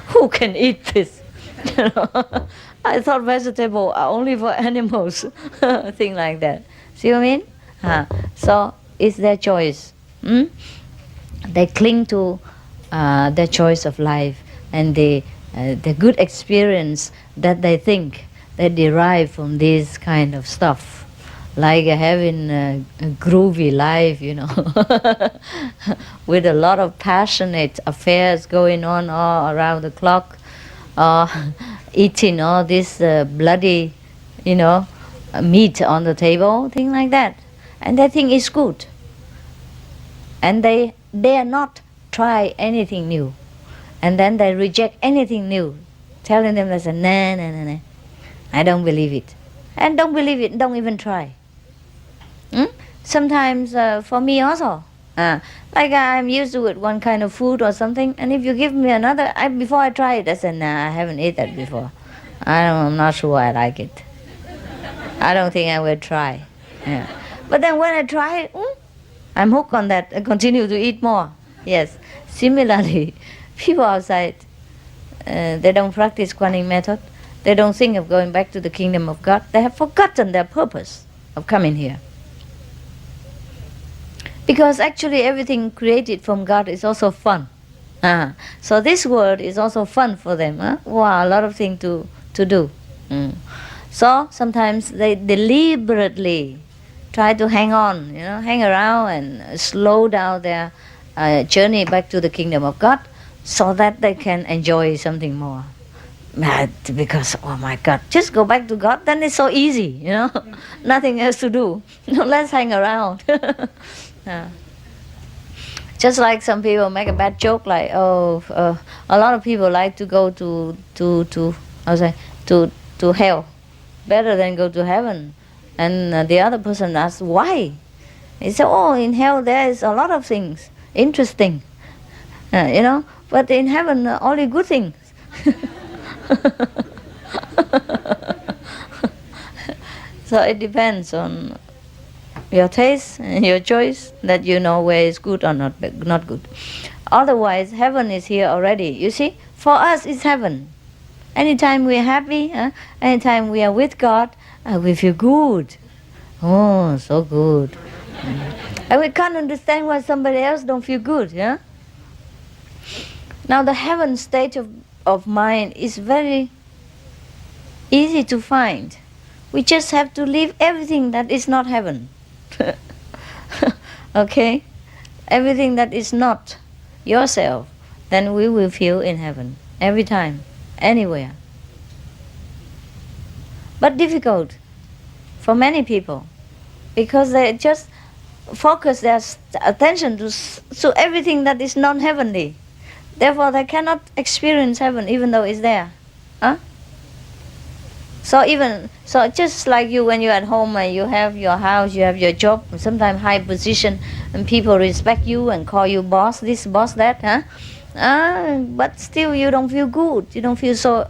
who can eat this? You know? I thought vegetables are only for animals. Thing like that. See what I mean? So it's their choice. Hmm? They cling to their choice of life, and the good experience that they think they derive from this kind of stuff, like having a groovy life, you know, with a lot of passionate affairs going on all around the clock, eating all this bloody, you know, meat on the table, things like that, and they think it's good, and they dare not try anything new, and then they reject anything new, telling them, they say, nah, nah, nah, nah, I don't believe it, and don't believe it, don't even try. Sometimes for me also, like I'm used to it one kind of food or something, and if you give me another, before I try it, I say, nah, I haven't eaten that before. I'm not sure I like it. I don't think I will try. Yeah. But then when I try it, I'm hooked on that. I continue to eat more. Yes. Similarly, people outside, they don't practice Kuan Yin method. They don't think of going back to the kingdom of God. They have forgotten their purpose of coming here. Because actually everything created from God is also fun. So this world is also fun for them. Wow, a lot of things to do. So sometimes they deliberately try to hang on, you know, hang around and slow down their journey back to the kingdom of God, so that they can enjoy something more. Because, oh my God, just go back to God, then it's so easy, you know, nothing else to do. Let's hang around. Just like some people make a bad joke, like, a lot of people like to go to hell, better than go to heaven. And the other person asks, why? He said, oh, in hell there is a lot of things interesting, you know, but in heaven only good things. So it depends on your taste and your choice, that you know where is good or not good. Otherwise, heaven is here already. You see, for us it's heaven. Anytime we're happy, anytime we are with God, we feel good. Oh, so good. And we can't understand why somebody else don't feel good. Yeah. Now the heaven state of mind is very easy to find. We just have to leave everything that is not heaven. Okay? Everything that is not yourself, then we will feel in heaven. Every time, anywhere. But difficult for many people, because they just focus their attention to everything that is non-heavenly. Therefore they cannot experience heaven even though it's there. So just like you, when you're at home and you have your house, you have your job, sometimes high position, and people respect you and call you boss this, boss that, but still you don't feel good. You don't feel so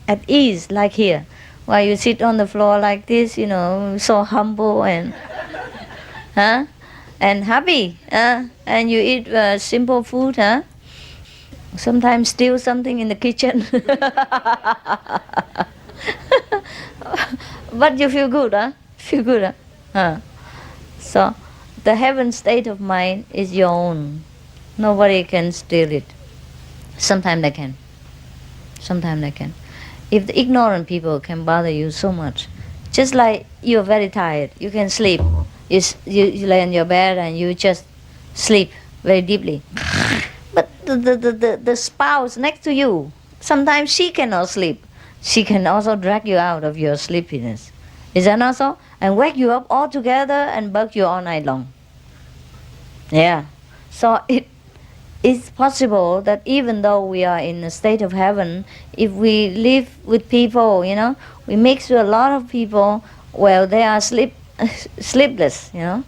at ease like here, while you sit on the floor like this, you know, so humble and and happy, and you eat simple food, sometimes steal something in the kitchen. But you feel good, Feel good, So, the heaven state of mind is your own. Nobody can steal it. Sometimes they can. Sometimes they can. If the ignorant people can bother you so much, just like you're very tired, you can sleep. You lay on your bed and you just sleep very deeply. But the spouse next to you, sometimes she cannot sleep. She can also drag you out of your sleepiness. Is that not so? And wake you up all together and bug you all night long. Yeah. So it is possible that even though we are in a state of heaven, if we live with people, you know, we mix with a lot of people, well, they are sleepless, you know.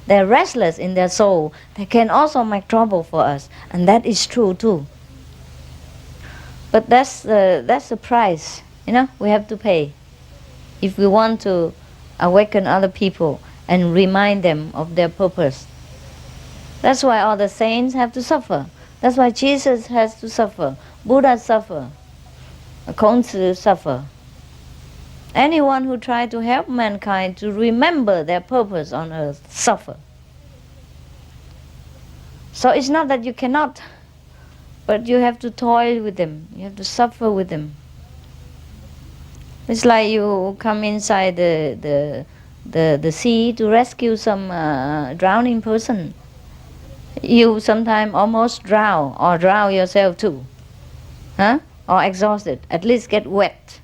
They're restless in their soul. They can also make trouble for us. And that is true too. But that's the price, you know, we have to pay if we want to awaken other people and remind them of their purpose. That's why all the saints have to suffer. That's why Jesus has to suffer. Buddha suffer. Kongzi suffer. Anyone who tries to help mankind to remember their purpose on earth suffer. So it's not that you cannot, but you have to toil with them. You have to suffer with them. It's like you come inside the sea to rescue some drowning person. You sometimes almost drown or drown yourself too, huh? Or exhausted. At least get wet,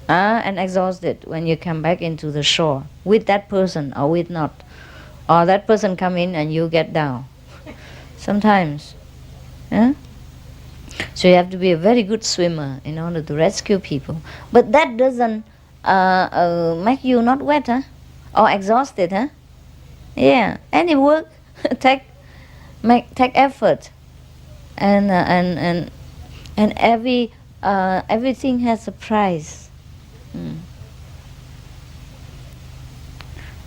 and exhausted when you come back into the shore with that person or with not, or that person come in and you get down. Sometimes, huh? So you have to be a very good swimmer in order to rescue people. But that doesn't make you not wet, huh? Or exhausted, huh? Yeah. Any work take effort, and everything has a price.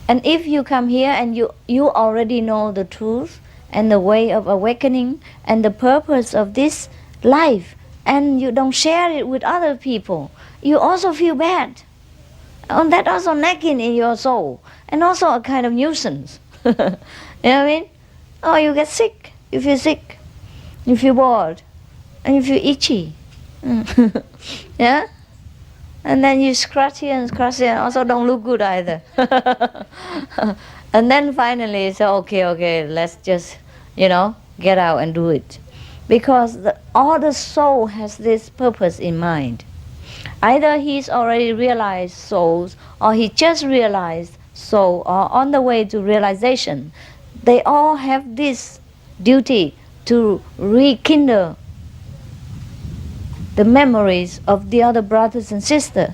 And if you come here and you already know the truth and the way of awakening and the purpose of this life, and you don't share it with other people, you also feel bad. And that also nagging in your soul, and also a kind of nuisance. You know what I mean? Oh, you get sick, you feel sick, you feel bored, and you feel itchy. Yeah? And then you scratch here and scratch here, and also don't look good either. And then finally you say, okay, let's just, get out and do it. Because all the soul has this purpose in mind. Either he's already realized souls, or he just realized soul, or on the way to realization. They all have this duty to rekindle the memories of the other brothers and sisters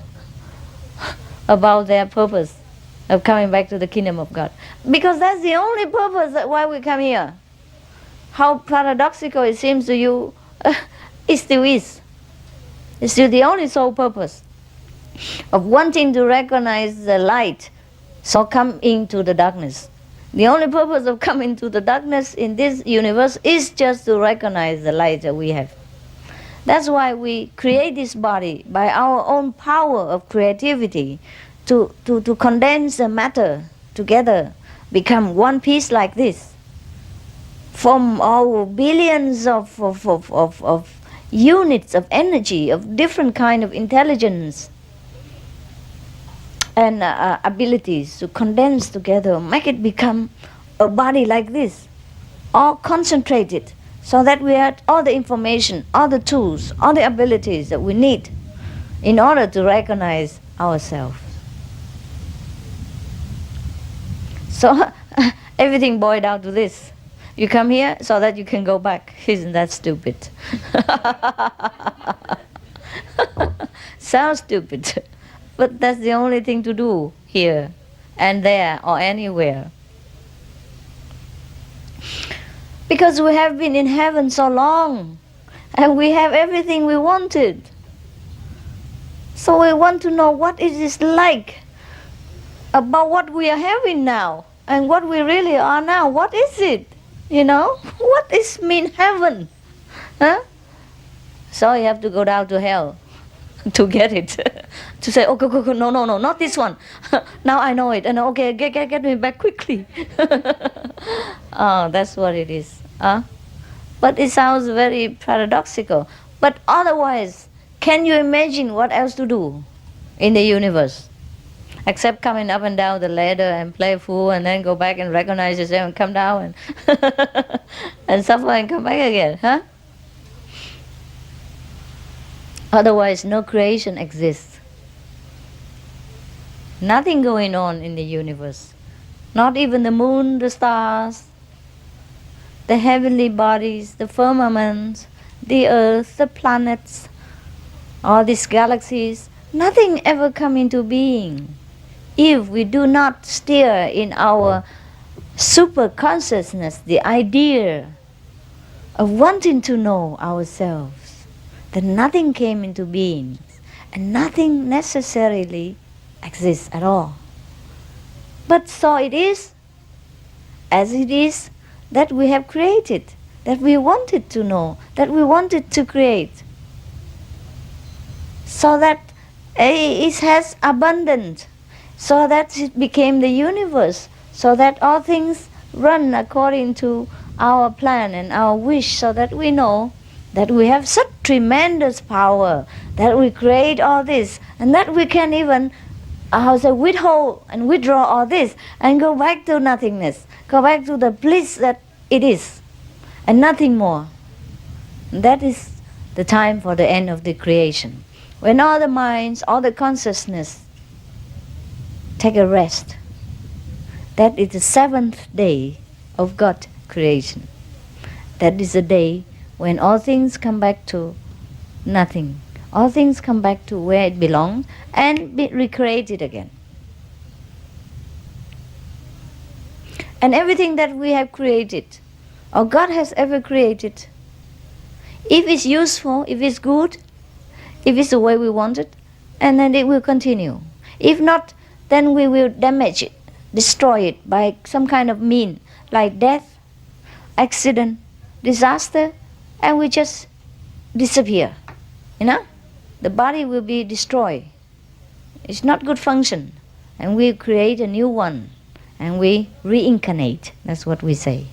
about their purpose of coming back to the kingdom of God. Because that's the only purpose why we come here. How paradoxical it seems to you, it still is. It's still the only sole purpose of wanting to recognize the light, so come into the darkness. The only purpose of coming to the darkness in this universe is just to recognize the light that we have. That's why we create this body by our own power of creativity to condense the matter together, become one piece like this. From our billions of units of energy, of different kind of intelligence and abilities to condense together, make it become a body like this, all concentrated, so that we have all the information, all the tools, all the abilities that we need in order to recognize ourselves. So everything boiled down to this. You come here so that you can go back. Isn't that stupid? Sounds stupid, but that's the only thing to do here and there or anywhere. Because we have been in heaven so long, and we have everything we wanted. So we want to know what it is like about what we are having now and what we really are now. What is it? What is mean heaven? Huh? So you have to go down to hell to get it. To say, go, no, not this one. Now I know it. And okay, get me back quickly. Oh, that's what it is. But it sounds very paradoxical. But otherwise, can you imagine what else to do in the universe? Except coming up and down the ladder and play fool and then go back and recognize yourself and come down and, and suffer and come back again, huh? Otherwise, no creation exists. Nothing going on in the universe. Not even the moon, the stars, the heavenly bodies, the firmament, the earth, the planets, all these galaxies. Nothing ever come into being if we do not steer in our super consciousness the idea of wanting to know ourselves, that nothing came into being and nothing necessarily exists at all. But so it is, as it is, that we have created, that we wanted to know, that we wanted to create. so that it has abundance, so that it became the universe, so that all things run according to our plan and our wish, so that we know that we have such tremendous power that we create all this, and that we can even withhold and withdraw all this and go back to nothingness, go back to the bliss that it is, and nothing more. That is the time for the end of the creation, when all the minds, all the consciousness take a rest. That is the seventh day of God's creation. That is the day when all things come back to nothing. All things come back to where it belongs and be recreated again. And everything that we have created, or God has ever created, if it's useful, if it's good, if it's the way we want it, and then it will continue. If not, then we will damage it, destroy it by some kind of mean, like death, accident, disaster, and we just disappear. The body will be destroyed. It's not good function. And we create a new one. And we reincarnate. That's what we say.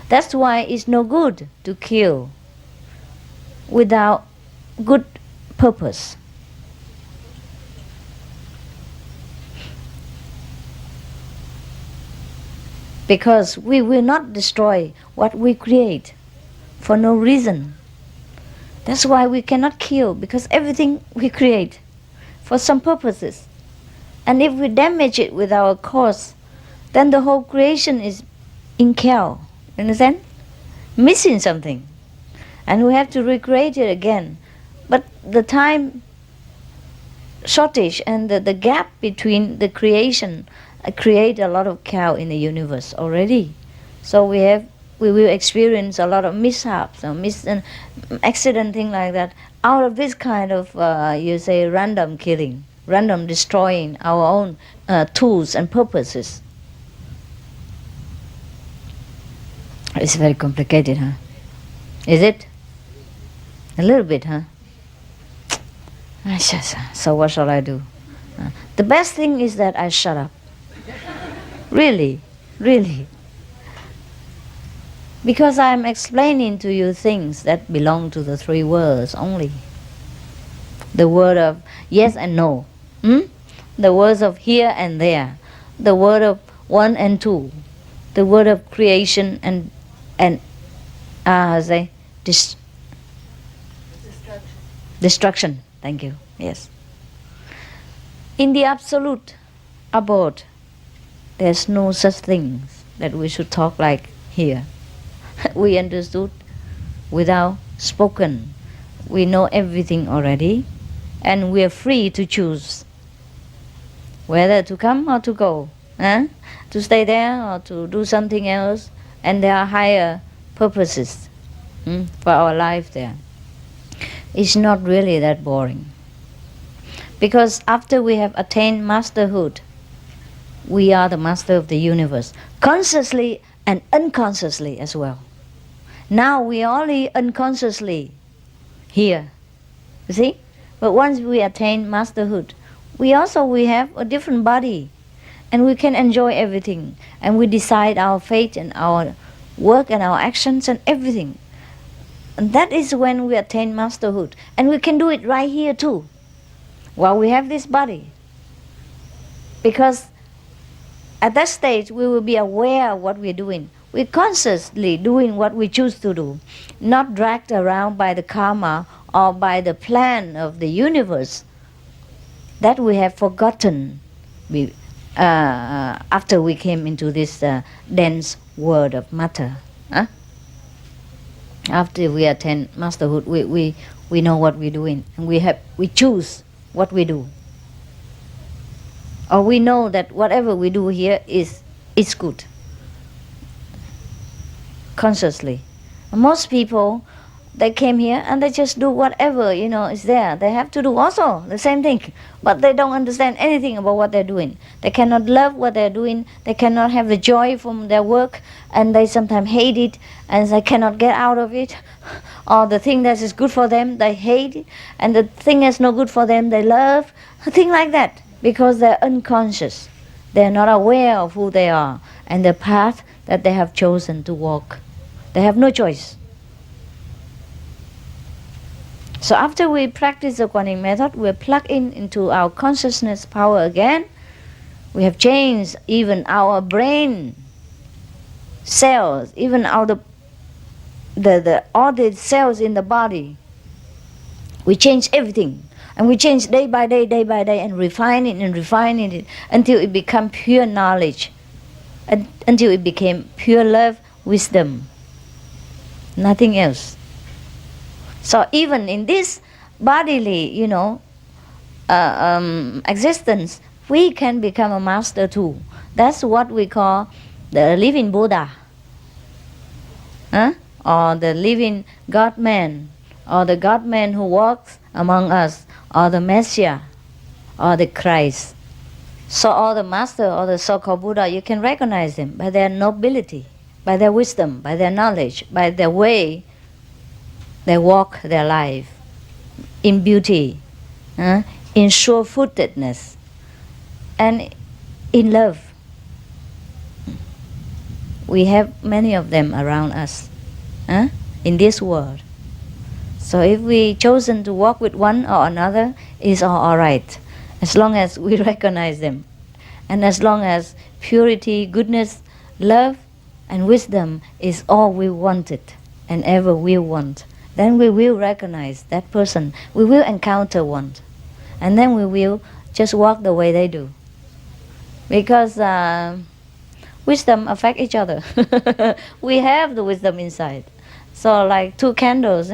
That's why it's no good to kill without good purpose. Because we will not destroy what we create for no reason. That's why we cannot kill, because everything we create for some purposes. And if we damage it with our cause, then the whole creation is in chaos. Understand? Missing something. And we have to recreate it again. But the time shortage and the gap between the creation create a lot of chaos in the universe already. So we will experience a lot of mishaps or accident, thing like that, out of this kind of random killing, random destroying our own tools and purposes. It's very complicated, huh? Is it? A little bit, huh? So what shall I do? The best thing is that I shut up. Really, really. Because I am explaining to you things that belong to the three words only. The word of yes and no. The words of here and there. The word of one and two. The word of creation and destruction. Thank you. Yes. In the absolute abode, there's no such things that we should talk like here. We understood without spoken. We know everything already, and we are free to choose whether to come or to go, to stay there or to do something else. And there are higher purposes for our life there. It's not really that boring. Because after we have attained masterhood, we are the master of the universe, consciously and unconsciously as well. Now we are only unconsciously here, you see? But once we attain masterhood, we have a different body, and we can enjoy everything, and we decide our fate and our work and our actions and everything. And that is when we attain masterhood. And we can do it right here too, while we have this body. Because at that stage we will be aware of what we're doing. We're consciously doing what we choose to do, not dragged around by the karma or by the plan of the universe that we have forgotten after we came into this dense world of matter. After we attain masterhood, we know what we're doing, and we choose what we do. Or we know that whatever we do here is good. Consciously. Most people They came here and they just do whatever, is there. They have to do also the same thing. But they don't understand anything about what they're doing. They cannot love what they're doing. They cannot have the joy from their work. And they sometimes hate it. And they cannot get out of it. Or the thing that is good for them, they hate it. And the thing that's not good for them, they love. A thing like that. Because they're unconscious. They're not aware of who they are. And the path that they have chosen to walk. They have no choice. So after we practice the Kuan method, we're plugged into our consciousness power again. We have changed even our brain cells, even all the cells in the body. We change everything. And we change day by day, and refine it until it becomes pure knowledge. Until it became pure love, wisdom. Nothing else. So even in this bodily, existence, we can become a master too. That's what we call the living Buddha, or the living God-man, or the God-man who walks among us, or the Messiah, or the Christ. So all the master or the so-called Buddha, you can recognize them by their nobility, by their wisdom, by their knowledge, by their way they walk their life in beauty, in sure-footedness, and in love. We have many of them around us in this world. So if we chosen to walk with one or another, it's all right, as long as we recognize them. And as long as purity, goodness, love, and wisdom is all we wanted and ever will want, then we will recognize that person. We will encounter one. And then we will just walk the way they do. Because wisdom affects each other. We have the wisdom inside. So like two candles,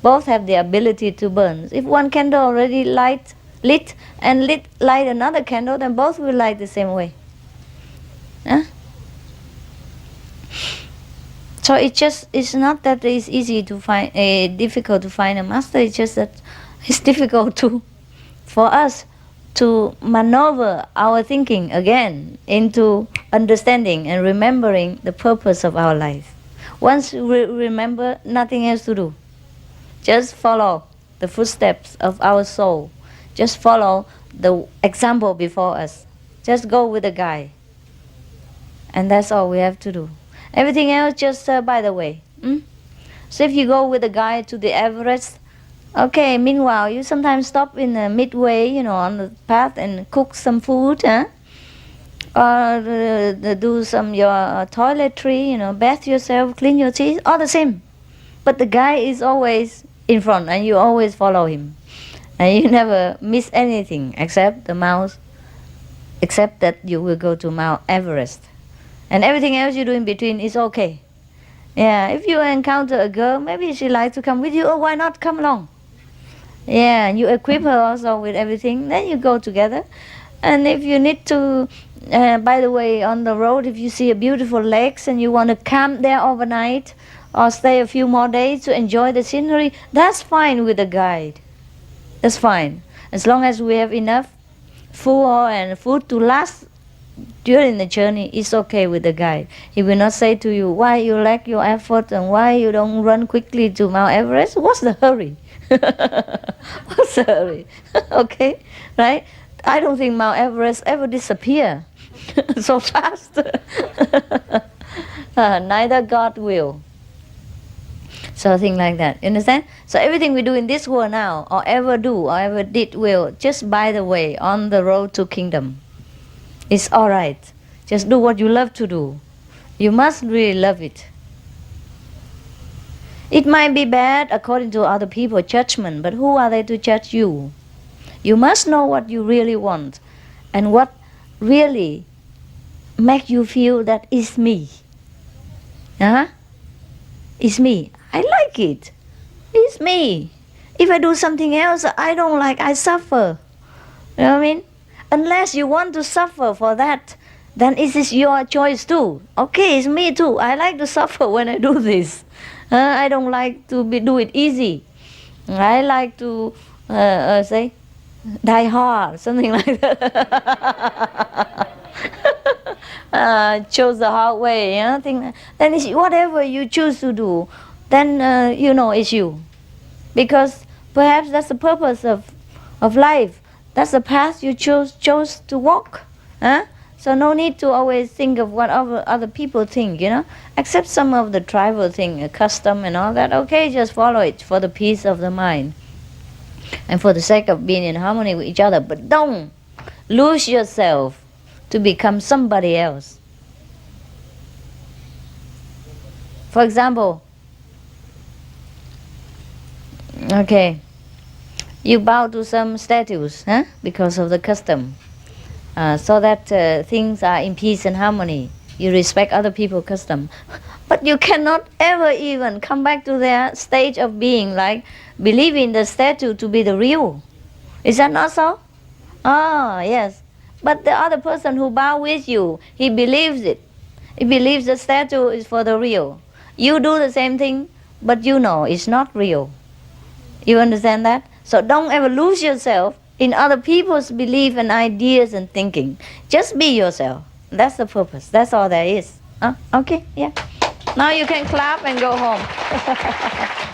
both have the ability to burn. If one candle already lit another candle, then both will light the same way. So it's not that it's easy to find, difficult to find a master. It's just that it's difficult for us to maneuver our thinking again into understanding and remembering the purpose of our life. Once we remember, nothing else to do. Just follow the footsteps of our soul. Just follow the example before us. Just go with the guide. And that's all we have to do. Everything else just by the way. So if you go with a guide to the Everest, okay, meanwhile you sometimes stop in the midway, on the path and cook some food, or do some your toiletry, bath yourself, clean your teeth, all the same. But the guide is always in front and you always follow him. And you never miss anything except that you will go to Mount Everest. And everything else you do in between is okay. Yeah, if you encounter a girl, maybe she likes to come with you, why not come along? Yeah, and you equip her also with everything, then you go together. And if you need to, by the way, on the road, if you see a beautiful lakes and you want to camp there overnight or stay a few more days to enjoy the scenery, that's fine with the guide. That's fine. As long as we have enough food to last during the journey, it's okay with the guide. He will not say to you, why you lack your effort and why you don't run quickly to Mount Everest? What's the hurry? What's the hurry? Okay, right? I don't think Mount Everest ever disappear so fast. Neither God will. So things like that, you understand? So everything we do in this world now, or ever do, or ever did, will just by the way, on the road to kingdom. It's all right. Just do what you love to do. You must really love it. It might be bad according to other people's judgment, but who are they to judge you? You must know what you really want and what really make you feel that it's me. It's me. I like it. It's me. If I do something else I don't like, I suffer. You know what I mean? Unless you want to suffer for that, then it is your choice too. Okay, it's me too. I like to suffer when I do this. I don't like to do it easy. I like to say, die hard, something like that. Chose the hard way, you know, then whatever you choose to do, then it's you. Because perhaps that's the purpose of life. That's the path you chose to walk. Huh? So no need to always think of what other people think, Except some of the tribal thing, custom and all that. Okay, just follow it for the peace of the mind. And for the sake of being in harmony with each other. But don't lose yourself to become somebody else. For example, okay, you bow to some statues, because of the custom, so that things are in peace and harmony. You respect other people's custom. But you cannot ever even come back to their stage of being, like believing the statue to be the real. Is that not so? Ah, yes. But the other person who bow with you, he believes it. He believes the statue is for the real. You do the same thing, but you know it's not real. You understand that? So don't ever lose yourself in other people's belief and ideas and thinking. Just be yourself. That's the purpose. That's all there is. Okay, yeah. Now you can clap and go home.